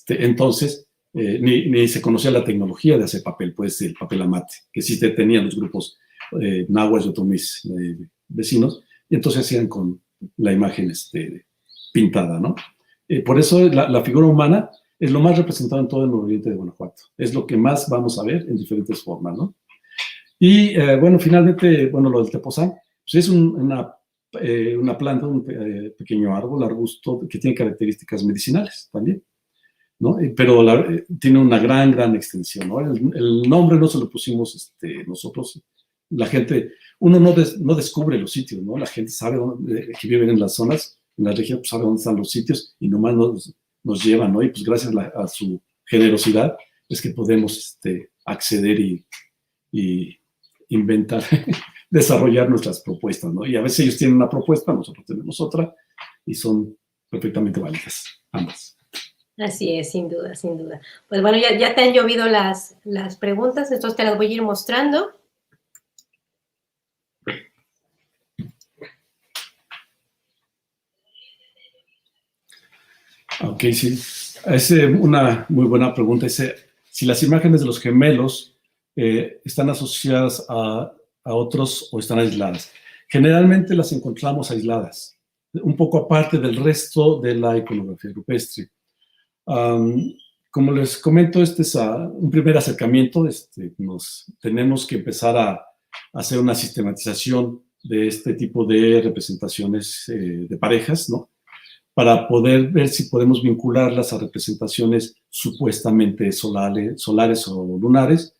Entonces, ni se conocía la tecnología de hacer papel, pues el papel amate, que sí tenían los grupos nahuas y otomís vecinos, y entonces hacían con la imagen pintada, ¿no? Por eso la figura humana es lo más representado en todo el nororiente de Guanajuato. Es lo que más vamos a ver en diferentes formas, ¿no? Y, bueno, finalmente, bueno, lo del tepozán, pues es una planta, un pequeño árbol, arbusto, que tiene características medicinales también, ¿no? Pero tiene una gran extensión, ¿no? El nombre no se lo pusimos nosotros. La gente, uno no descubre los sitios, ¿no? La gente sabe que viven en las zonas, en la región, pues sabe dónde están los sitios y nomás nos llevan, ¿no? Y pues gracias a su generosidad es que podemos acceder y inventar, desarrollar nuestras propuestas, ¿no? Y a veces ellos tienen una propuesta, nosotros tenemos otra y son perfectamente válidas, ambas. Así es, sin duda, sin duda. Pues bueno, ya te han llovido las preguntas, entonces te las voy a ir mostrando. Ok, sí. Es una muy buena pregunta. Si las imágenes de los gemelos están asociadas a otros o están aisladas. Generalmente las encontramos aisladas, un poco aparte del resto de la iconografía rupestre. Como les comento, este es un primer acercamiento. Tenemos que empezar a hacer una sistematización de este tipo de representaciones de parejas, ¿no? Para poder ver si podemos vincularlas a representaciones supuestamente solares o lunares,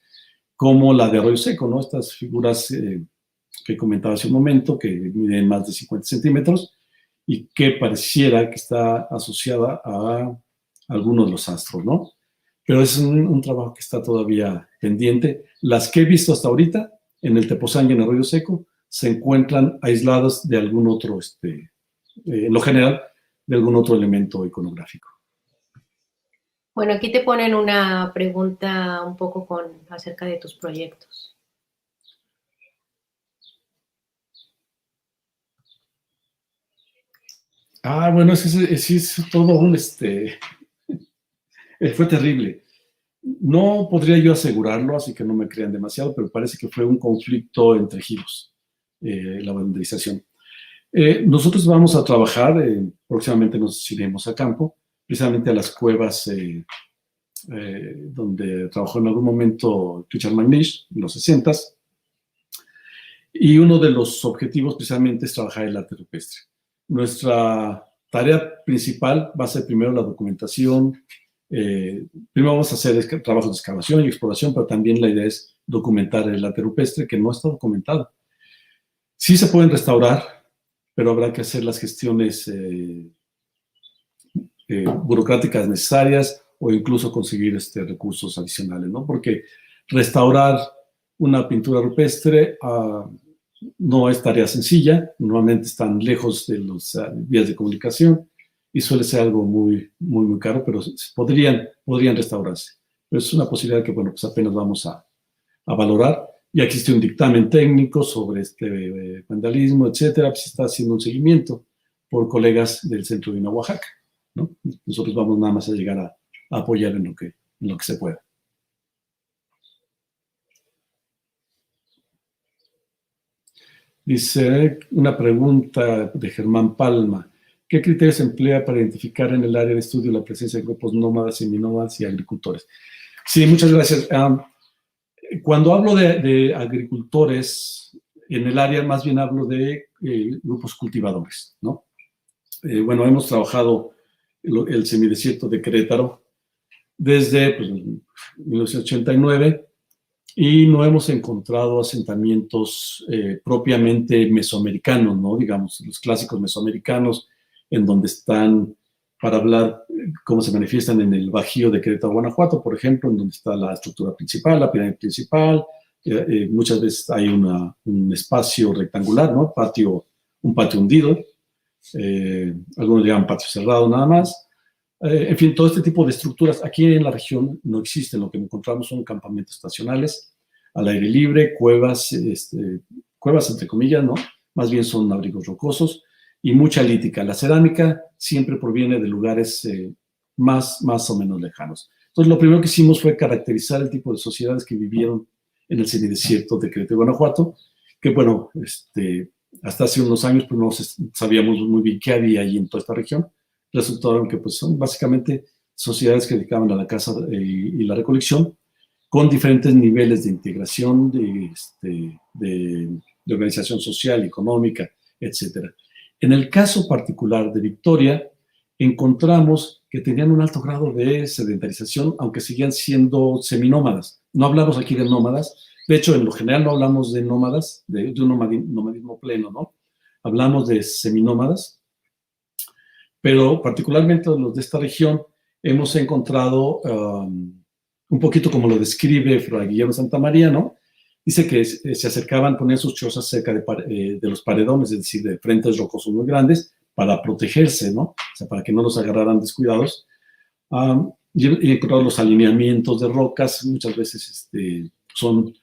como la de Arroyo Seco, ¿no? Estas figuras que comentaba hace un momento, que miden más de 50 centímetros y que pareciera que está asociada a algunos de los astros, ¿no? Pero es un trabajo que está todavía pendiente. Las que he visto hasta ahorita, en el Tepozán y en Arroyo Seco, se encuentran aisladas de algún otro, en lo general, de algún otro elemento iconográfico. Bueno, aquí te ponen una pregunta un poco acerca de tus proyectos. Bueno, sí es todo fue terrible. No podría yo asegurarlo, así que no me crean demasiado, pero parece que fue un conflicto entre ejidos, la banderización. Nosotros vamos a trabajar, próximamente nos iremos a campo, precisamente a las cuevas donde trabajó en algún momento Richard McNish, en los 60s, y uno de los objetivos precisamente es trabajar el arte rupestre. Nuestra tarea principal va a ser primero la documentación. Primero vamos a hacer trabajos de excavación y exploración, pero también la idea es documentar el arte rupestre, que no está documentado. Sí se pueden restaurar, pero habrá que hacer las gestiones burocráticas necesarias o incluso conseguir recursos adicionales, ¿no? Porque restaurar una pintura rupestre no es tarea sencilla, normalmente están lejos de las vías de comunicación y suele ser algo muy caro, pero podrían restaurarse. Pero es una posibilidad que, bueno, pues apenas vamos a valorar. Ya existe un dictamen técnico sobre vandalismo, etcétera, pues está haciendo un seguimiento por colegas del Centro de INAH Oaxaca, ¿no? Nosotros vamos nada más a llegar a apoyar en lo que se pueda. Dice una pregunta de Germán Palma. ¿Qué criterios se emplea para identificar en el área de estudio la presencia de grupos nómadas, seminómadas y agricultores? Sí, muchas gracias. Cuando hablo de agricultores en el área, más bien hablo de grupos cultivadores, ¿no? Bueno, hemos trabajado el semidesierto de Querétaro desde 1989 y no hemos encontrado asentamientos propiamente mesoamericanos, ¿no? Digamos, los clásicos mesoamericanos, en donde están, para hablar cómo se manifiestan en el Bajío de Querétaro, Guanajuato, por ejemplo, en donde está la estructura principal, la pirámide principal. Muchas veces hay un espacio rectangular, ¿no? Patio un patio hundido, algunos le llaman patio cerrado nada más. En fin, todo este tipo de estructuras aquí en la región no existen. Lo que encontramos son campamentos estacionales, al aire libre, cuevas, cuevas entre comillas, ¿no? Más bien son abrigos rocosos y mucha lítica. La cerámica siempre proviene de lugares más o menos lejanos. Entonces, lo primero que hicimos fue caracterizar el tipo de sociedades que vivieron en el semidesierto de Querétaro y Guanajuato, que bueno, hasta hace unos años pues no sabíamos muy bien qué había allí en toda esta región. Resultaron que pues son básicamente sociedades que dedicaban a la caza y la recolección, con diferentes niveles de integración, de organización social, económica, etc. En el caso particular de Victoria, encontramos que tenían un alto grado de sedentarización, aunque seguían siendo seminómadas. No hablamos aquí de nómadas. De hecho, en lo general no hablamos de nómadas, de un nomadismo pleno, ¿no? Hablamos de seminómadas, pero particularmente los de esta región hemos encontrado un poquito como lo describe Fray Guillermo Santamaría, ¿no? Dice que se acercaban, ponían sus chozas cerca de los paredones, es decir, de frentes rocosos muy grandes, para protegerse, ¿no? O sea, para que no los agarraran descuidados. Y encontrado los alineamientos de rocas, muchas veces son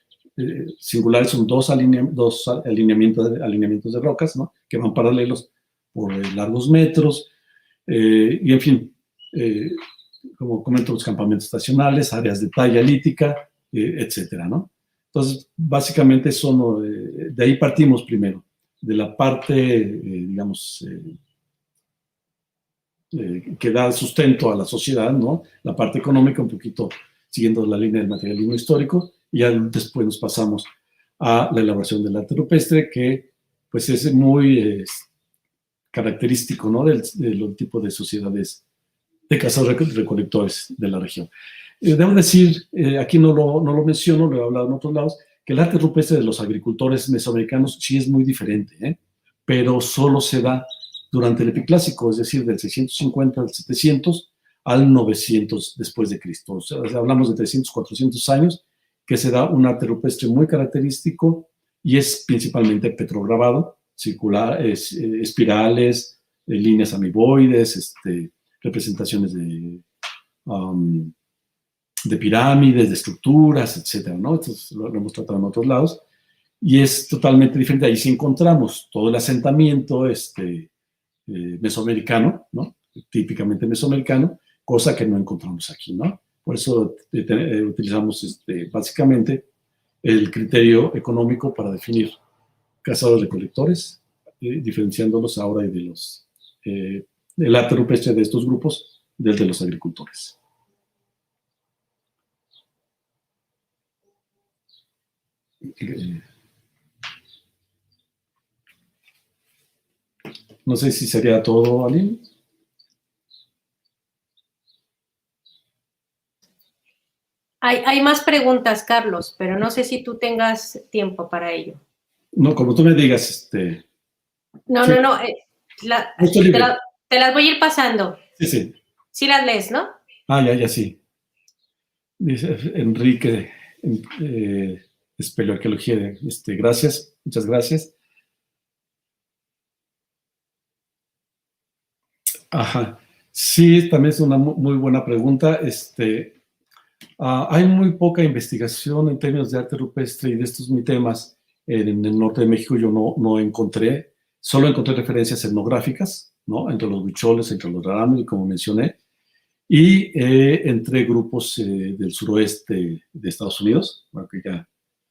singulares, son dos alineamientos de rocas, ¿no? Que van paralelos por largos metros. Y en fin, como comento, los campamentos estacionales, áreas de talla lítica, etcétera, ¿no? Entonces, básicamente de ahí partimos primero, de la parte, digamos, que da sustento a la sociedad, ¿no? La parte económica, un poquito siguiendo la línea del materialismo histórico, y ya después nos pasamos a la elaboración del arte rupestre, que pues es muy característico, ¿no? Del tipo de sociedades de cazadores-recolectores de la región. Debo decir, aquí no lo menciono, lo he hablado en otros lados, que el arte rupestre de los agricultores mesoamericanos sí es muy diferente, pero solo se da durante el epiclásico, es decir, del 650 al 700 al 900 después de Cristo. O sea, hablamos de 300, 400 años, que se da un arte rupestre muy característico y es principalmente petrograbado, circular, espirales, líneas amiboides, representaciones de pirámides, de estructuras, etcétera, ¿no? Esto lo hemos tratado en otros lados y es totalmente diferente. Ahí sí encontramos todo el asentamiento mesoamericano, ¿no? Típicamente mesoamericano, cosa que no encontramos aquí, ¿no? Por eso utilizamos básicamente el criterio económico para definir cazadores-recolectores, diferenciándolos ahora de el arte rupestre de estos grupos del de los agricultores. No sé si sería todo, Aline. Hay más preguntas, Carlos, pero no sé si tú tengas tiempo para ello. No, como tú me digas, No, sí. no. Te las voy a ir pasando. Sí. Sí las lees, ¿no? Ya, sí. Dice Enrique, espeleoarqueología, gracias, muchas gracias. Ajá. Sí, también es una muy buena pregunta. Hay muy poca investigación en términos de arte rupestre y de estos temas en el norte de México. Yo no encontré, solo encontré referencias etnográficas, ¿no? Entre los huicholes, entre los rarámuris, como mencioné, y entre grupos del suroeste de Estados Unidos, bueno, que ya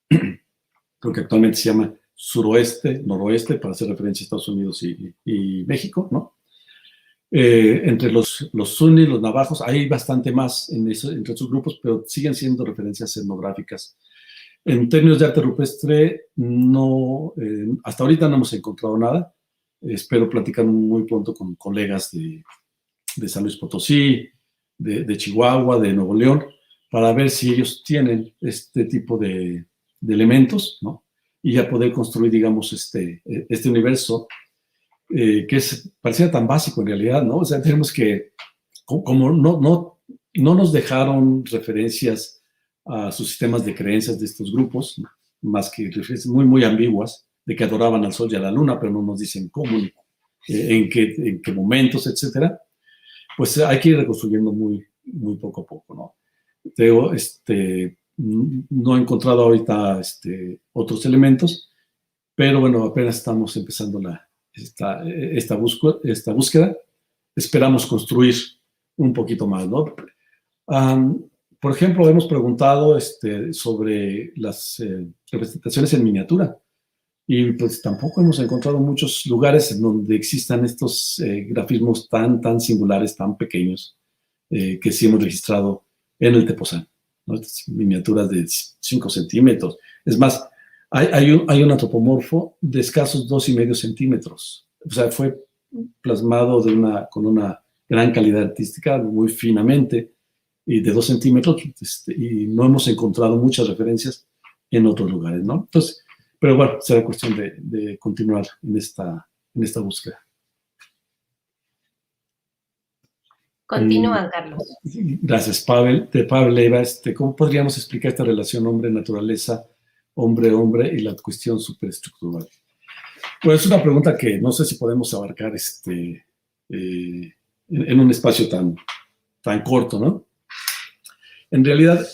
creo que actualmente se llama suroeste, noroeste, para hacer referencia a Estados Unidos y México, ¿no? Entre los Zuni, los navajos, hay bastante más entre esos grupos, pero siguen siendo referencias etnográficas. En términos de arte rupestre, hasta ahorita no hemos encontrado nada. Espero platicar muy pronto con colegas de San Luis Potosí, de Chihuahua, de Nuevo León, para ver si ellos tienen este tipo de elementos, ¿no? Y ya poder construir, digamos, este universo que parecía tan básico en realidad, ¿no? O sea, tenemos que, como no nos dejaron referencias a sus sistemas de creencias de estos grupos, más que referencias muy ambiguas, de que adoraban al sol y a la luna, pero no nos dicen cómo, en qué momentos, etcétera. Pues hay que ir reconstruyendo muy, muy poco a poco, ¿no? No he encontrado ahorita otros elementos, pero bueno, apenas estamos empezando esta búsqueda. Esperamos construir un poquito más, ¿no? Por ejemplo, hemos preguntado sobre las representaciones en miniatura y pues tampoco hemos encontrado muchos lugares en donde existan estos grafismos tan singulares, tan pequeños, que sí hemos registrado en el Tepoztlán, ¿no? Estas miniaturas de 5 centímetros. Es más, hay un antropomorfo de escasos 2,5 centímetros. O sea, fue plasmado con una gran calidad artística, muy finamente, y de 2 centímetros, y no hemos encontrado muchas referencias en otros lugares, ¿no? Entonces, pero bueno, será cuestión de continuar en esta búsqueda. Continúan, Carlos. Gracias, Pavel. De Pavel Leiva, ¿cómo podríamos explicar esta relación hombre-naturaleza, hombre-hombre y la cuestión superestructural? Pues es una pregunta que no sé si podemos abarcar en un espacio tan corto, ¿no? En realidad,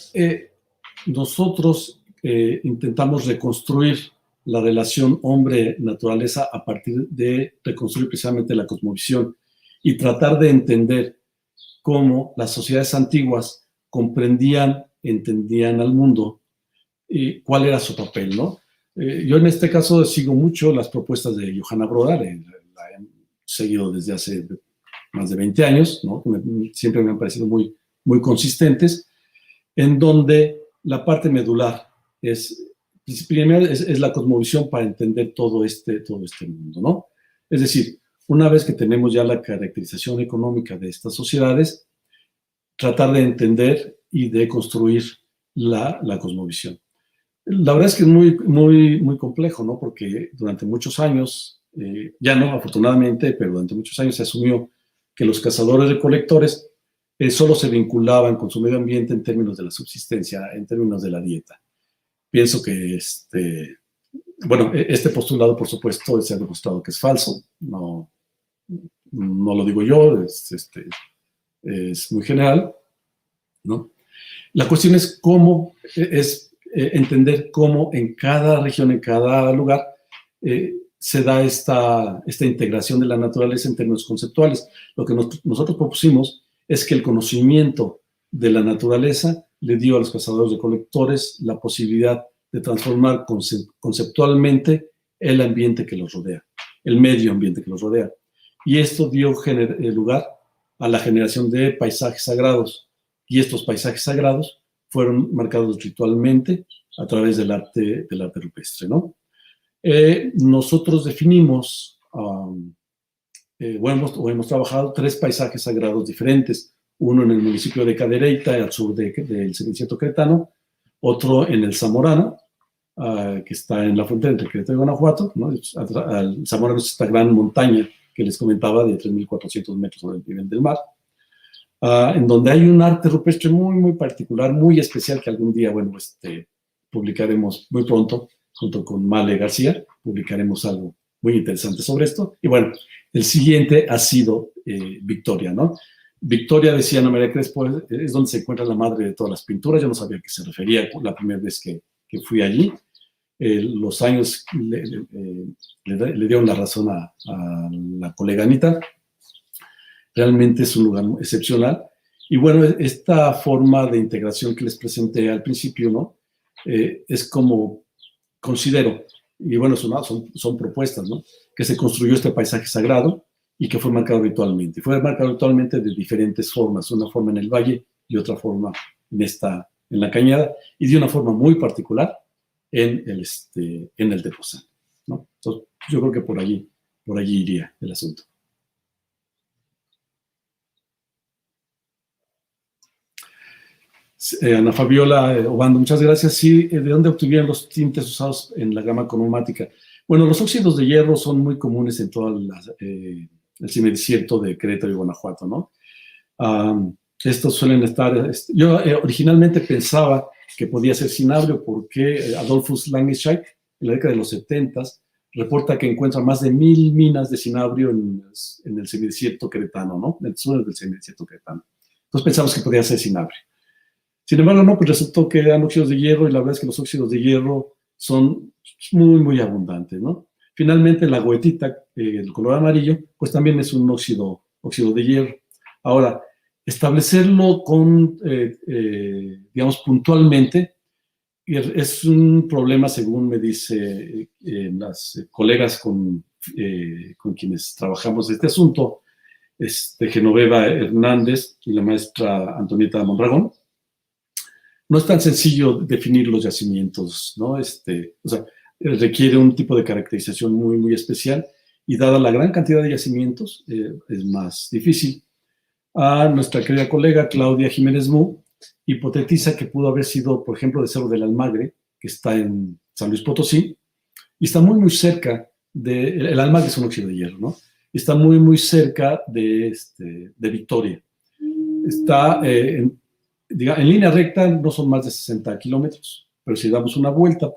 nosotros intentamos reconstruir la relación hombre-naturaleza a partir de reconstruir precisamente la cosmovisión y tratar de entender cómo las sociedades antiguas comprendían, entendían al mundo y cuál era su papel, ¿no? Yo en este caso sigo mucho las propuestas de Johanna Brodar, la he seguido desde hace más de 20 años, ¿no? Siempre me han parecido muy, muy consistentes, en donde la parte medular es la cosmovisión para entender todo este mundo, ¿no? Es decir, una vez que tenemos ya la caracterización económica de estas sociedades, tratar de entender y de construir la cosmovisión. La verdad es que es muy, muy, muy complejo, ¿no? Porque durante muchos años, ya no afortunadamente, pero durante muchos años se asumió que los cazadores-recolectores solo se vinculaban con su medio ambiente en términos de la subsistencia, en términos de la dieta. Pienso que este postulado, por supuesto, se ha demostrado que es falso. No lo digo yo, es muy general, ¿no? La cuestión es entender cómo en cada región, en cada lugar, se da esta integración de la naturaleza en términos conceptuales. Lo que nosotros propusimos es que el conocimiento de la naturaleza le dio a los cazadores-recolectores la posibilidad de transformar conceptualmente el ambiente que los rodea, el medio ambiente que los rodea. Y esto dio lugar a la generación de paisajes sagrados. Y estos paisajes sagrados fueron marcados ritualmente a través del arte rupestre, ¿no? Nosotros definimos, hemos trabajado 3 paisajes sagrados diferentes. Uno en el municipio de Cadereyta, al sur del Ceniciento Cretano, otro en el Zamorano, que está en la frontera entre Querétaro y Guanajuato, ¿no? El Zamorano es esta gran montaña que les comentaba de 3.400 metros sobre el nivel del mar, en donde hay un arte rupestre muy, muy particular, muy especial, que algún día, publicaremos muy pronto, junto con Male García, publicaremos algo muy interesante sobre esto. Y bueno, el siguiente ha sido Victoria, ¿no? Victoria, decía Ana María Crespo, es donde se encuentra la madre de todas las pinturas. Yo no sabía a qué se refería la primera vez que fui allí. Los años le dieron la razón a la colega Anita. Realmente es un lugar excepcional. Y bueno, esta forma de integración que les presenté al principio, ¿no? Es como considero, y bueno, son propuestas, ¿no? Que se construyó este paisaje sagrado y que fue marcado ritualmente. Fue marcado ritualmente de diferentes formas, una forma en el valle y otra forma en la cañada, y de una forma muy particular en el Tepoztlán, ¿no? Entonces, yo creo que por allí iría el asunto. Ana Fabiola Obando, muchas gracias. Sí, ¿de dónde obtuvieron los tintes usados en la gama cromática? Bueno, los óxidos de hierro son muy comunes en todo el semidesierto de Querétaro y Guanajuato, ¿no? Estos suelen estar... Yo originalmente pensaba que podía ser cinabrio porque Adolphus Langenscheidt, en la década de los 70, reporta que encuentra más de 1000 minas de cinabrio en el semidesierto queretano, ¿no? En el sur del semidesierto queretano. Entonces pensamos que podía ser cinabrio. Sin embargo, no, pues resultó que eran óxidos de hierro y la verdad es que los óxidos de hierro son muy, muy abundantes, ¿no? Finalmente, la goethita, el color amarillo, pues también es un óxido de hierro. Ahora, establecerlo digamos, puntualmente, es un problema, según me dice las colegas con quienes trabajamos este asunto, Genoveva Hernández y la maestra Antonieta Mondragón. No es tan sencillo definir los yacimientos, ¿no? O sea, requiere un tipo de caracterización muy, muy especial y dada la gran cantidad de yacimientos, es más difícil. A nuestra querida colega Claudia Jiménez Mu hipotetiza que pudo haber sido, por ejemplo, de Cerro del Almagre, que está en San Luis Potosí, y está muy, muy cerca el Almagre es un óxido de hierro, ¿no? Está muy, muy cerca de Victoria. Está en línea recta, no son más de 60 kilómetros, pero si damos una vuelta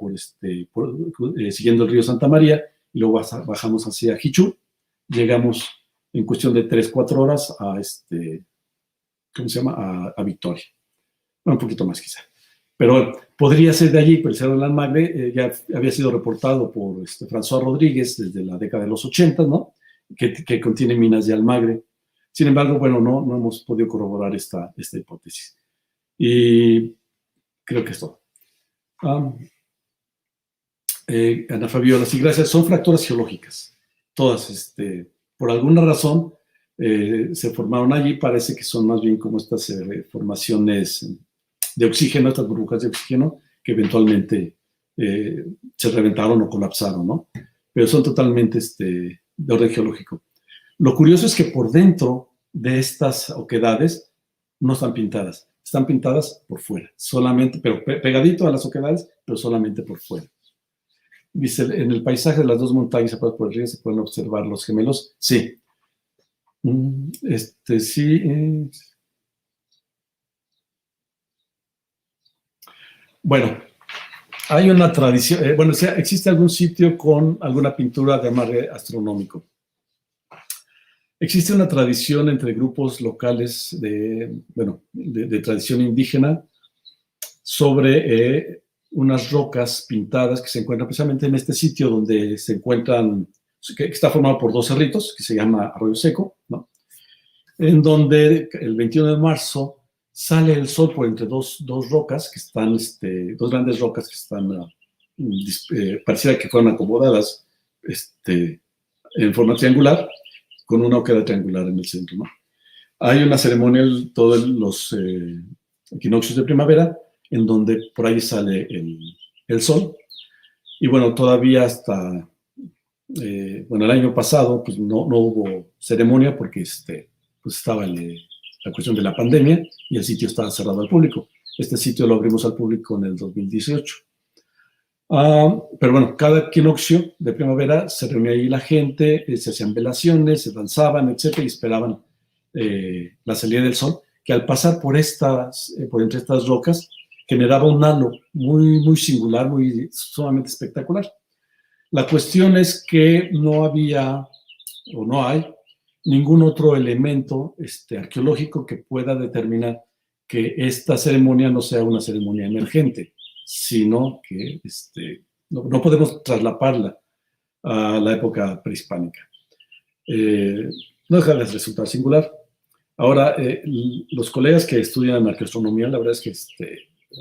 siguiendo el río Santa María y luego bajamos hacia Jichú, llegamos en cuestión de 3-4 horas a ¿cómo se llama? A Victoria. Bueno, un poquito más quizá. Pero podría ser de allí, pero el Cerro del Almagre ya había sido reportado por François Rodríguez desde la década de los 80, ¿no? Que contiene minas de Almagre. Sin embargo, bueno, no hemos podido corroborar esta hipótesis. Y creo que es todo. Ana Fabiola, sí, gracias. Son fracturas geológicas. Todas, por alguna razón, se formaron allí. Parece que son más bien como estas formaciones de oxígeno, estas burbujas de oxígeno, que eventualmente se reventaron o colapsaron, ¿no? Pero son totalmente de orden geológico. Lo curioso es que por dentro de estas oquedades no están pintadas. Están pintadas por fuera, solamente, pero pegadito a las oquedades, pero solamente por fuera. Dice, en el paisaje de las dos montañas separadas por el río se pueden observar los gemelos. Sí. Sí. Bueno, hay una tradición, existe algún sitio con alguna pintura de amarre astronómico. Existe una tradición entre grupos locales de tradición indígena sobre unas rocas pintadas que se encuentran precisamente en este sitio donde se encuentran, que está formado por dos cerritos, que se llama Arroyo Seco, ¿no? En donde el 21 de marzo sale el sol por entre dos rocas que están, dos grandes rocas que están, pareciera que fueron acomodadas en forma triangular, con una oquedad triangular en el centro, ¿no? Hay una ceremonia todos los equinoccios de primavera, en donde por ahí sale el sol. Y bueno, todavía hasta, el año pasado, pues no hubo ceremonia porque pues estaba la cuestión de la pandemia y el sitio estaba cerrado al público. Este sitio lo abrimos al público en el 2018. Pero bueno, cada equinoccio de primavera se reunía ahí la gente, se hacían velaciones, se danzaban, etcétera, y esperaban la salida del sol, que al pasar por entre estas rocas generaba un halo muy, muy singular, muy sumamente espectacular. La cuestión es que no había, o no hay, ningún otro elemento arqueológico que pueda determinar que esta ceremonia no sea una ceremonia emergente, sino que no podemos traslaparla a la época prehispánica. No deja de resultar singular. Ahora, los colegas que estudian arqueoastronomía, la verdad es que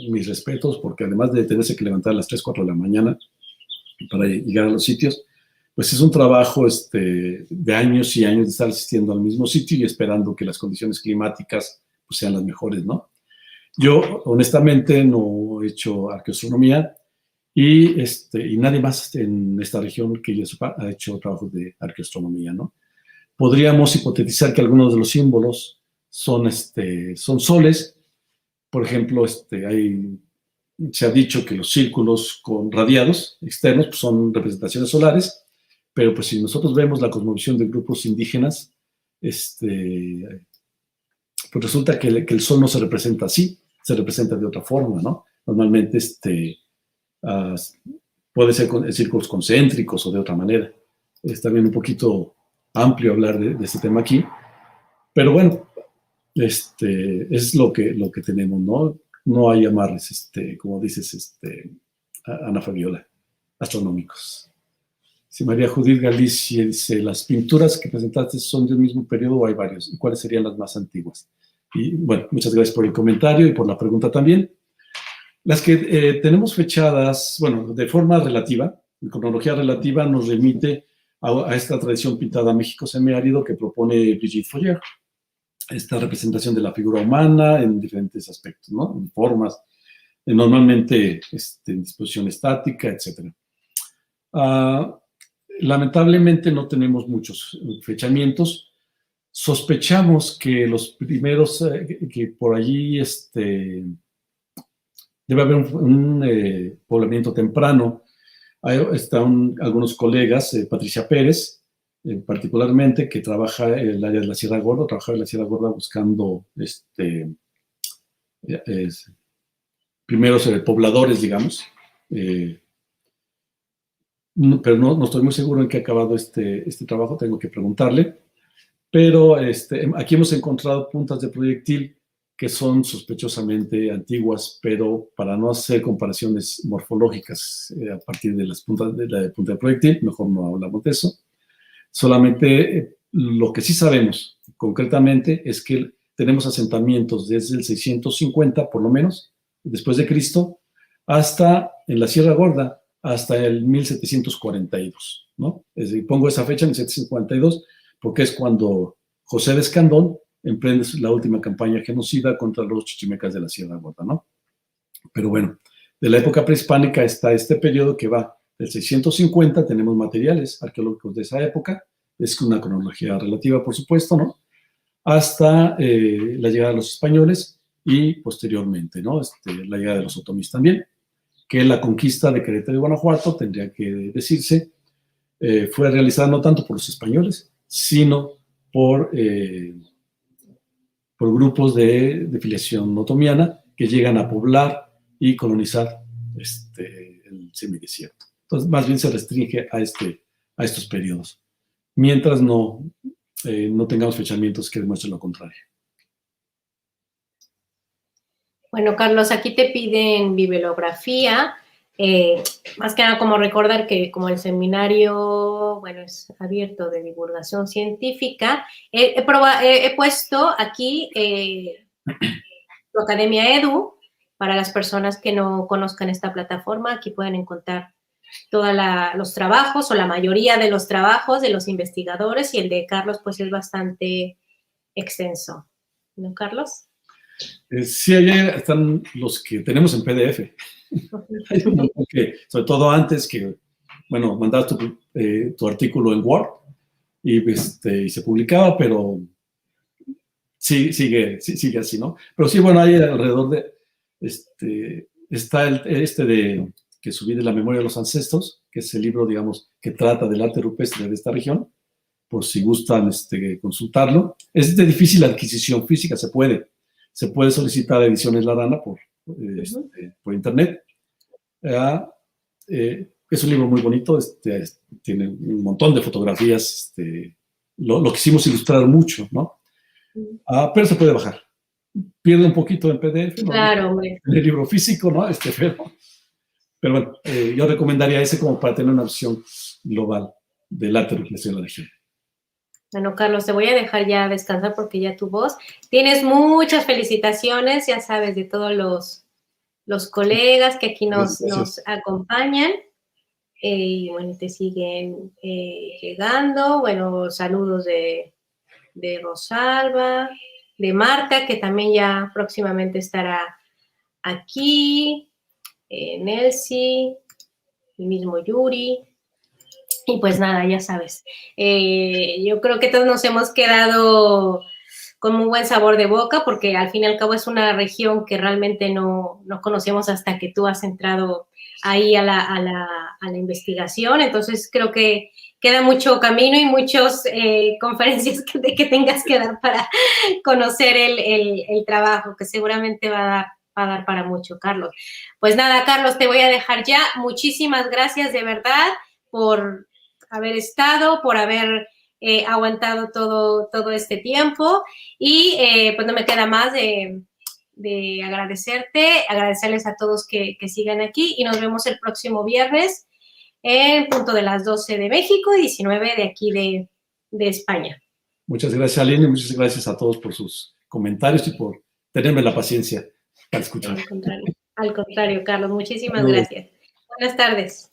mis respetos, porque además de tenerse que levantar a las 3, 4 de la mañana para llegar a los sitios, pues es un trabajo de años y años de estar asistiendo al mismo sitio y esperando que las condiciones climáticas pues, sean las mejores, ¿no? Yo, honestamente, no he hecho arqueoastronomía y nadie más en esta región que yo sepa ha hecho trabajos de arqueoastronomía, ¿no? Podríamos hipotetizar que algunos de los símbolos son soles. Por ejemplo, se ha dicho que los círculos con radiados externos pues, son representaciones solares, pero pues si nosotros vemos la cosmovisión de grupos indígenas, pues resulta que el sol no se representa así, se representa de otra forma, ¿no? Normalmente puede ser en círculos concéntricos o de otra manera. Es también un poquito amplio hablar de este tema aquí, pero bueno, es lo que tenemos, ¿no? No hay amarres, como dices, Ana Fabiola, astronómicos. Si María Judith Galicia dice, ¿las pinturas que presentaste son del mismo periodo o hay varios? ¿Y cuáles serían las más antiguas? Y bueno, muchas gracias por el comentario y por la pregunta también. Las que tenemos fechadas, bueno, de forma relativa, en cronología relativa, nos remite a esta tradición pintada México semiárido que propone Brigitte Fourier. Esta representación de la figura humana en diferentes aspectos, ¿no? En formas, normalmente en disposición estática, etc. Lamentablemente no tenemos muchos fechamientos. Sospechamos que los primeros, que por allí debe haber un poblamiento temprano. Están algunos colegas, Patricia Pérez, particularmente, que trabaja en el área de la Sierra Gorda, trabajaba en la Sierra Gorda buscando primeros pobladores, digamos. Pero no estoy muy seguro en qué ha acabado este trabajo, tengo que preguntarle. Pero aquí hemos encontrado puntas de proyectil que son sospechosamente antiguas, pero para no hacer comparaciones morfológicas a partir de las puntas de la punta de proyectil, mejor no hablamos de eso. Solamente lo que sí sabemos concretamente es que tenemos asentamientos desde el 650, por lo menos, después de Cristo, hasta en la Sierra Gorda, hasta el 1742, ¿no? Es decir, pongo esa fecha, 1742, porque es cuando José de Escandón emprende la última campaña genocida contra los chichimecas de la Sierra Gorda, ¿no? Pero bueno, de la época prehispánica está este periodo que va del 650, tenemos materiales arqueológicos de esa época, es una cronología relativa, por supuesto, ¿no? Hasta la llegada de los españoles y posteriormente, ¿no? La llegada de los otomíes también, que la conquista de Querétaro y Guanajuato, tendría que decirse, fue realizada no tanto por los españoles, sino por grupos de filiación otomiana que llegan a poblar y colonizar el semidesierto. Entonces, más bien se restringe a estos periodos, mientras no tengamos fechamientos que demuestren lo contrario. Bueno, Carlos, aquí te piden bibliografía. Más que nada como recordar que como el seminario, bueno, es abierto de divulgación científica, he puesto aquí tu Academia Edu para las personas que no conozcan esta plataforma. Aquí pueden encontrar todos los trabajos o la mayoría de los trabajos de los investigadores, y el de Carlos pues es bastante extenso, ¿no, Carlos? Sí, ahí están los que tenemos en PDF. Sobre todo antes que, bueno, mandabas tu artículo en Word y se publicaba, pero sí, sigue así, ¿no? Pero sí, bueno, hay alrededor de, está de que subí de la memoria de los ancestros, que es el libro, digamos, que trata del arte rupestre de esta región, por si gustan consultarlo. Es de difícil adquisición física, se puede solicitar Ediciones La Rana por internet. Es un libro muy bonito, tiene un montón de fotografías, lo quisimos ilustrar mucho, ¿no? Pero se puede bajar. Pierde un poquito en PDF, ¿no? Claro, en el libro físico, ¿no? Pero bueno, yo recomendaría ese como para tener una visión global del arte rupestre de la región. Bueno, Carlos, te voy a dejar ya descansar porque ya tu voz. Tienes muchas felicitaciones, ya sabes, de todos los colegas que aquí nos acompañan. Y bueno, te siguen llegando. Bueno, saludos de Rosalba, de Marta, que también ya próximamente estará aquí. Nelsi, el mismo Yuri. Y pues nada, ya sabes, yo creo que todos nos hemos quedado con un buen sabor de boca, porque al fin y al cabo es una región que realmente no conocemos hasta que tú has entrado ahí a la investigación. Entonces creo que queda mucho camino y muchas conferencias que tengas que dar para conocer el trabajo, que seguramente va a dar a dar para mucho, Carlos. Pues nada, Carlos, te voy a dejar ya. Muchísimas gracias de verdad por haber estado, por haber aguantado todo este tiempo y pues no me queda más de agradecerles a todos que sigan aquí y nos vemos el próximo viernes en punto de las 12 de México y 19 de aquí de España. Muchas gracias, Aline, y muchas gracias a todos por sus comentarios y por tenerme la paciencia para escuchar. Al contrario, Carlos, muchísimas gracias. Buenas tardes.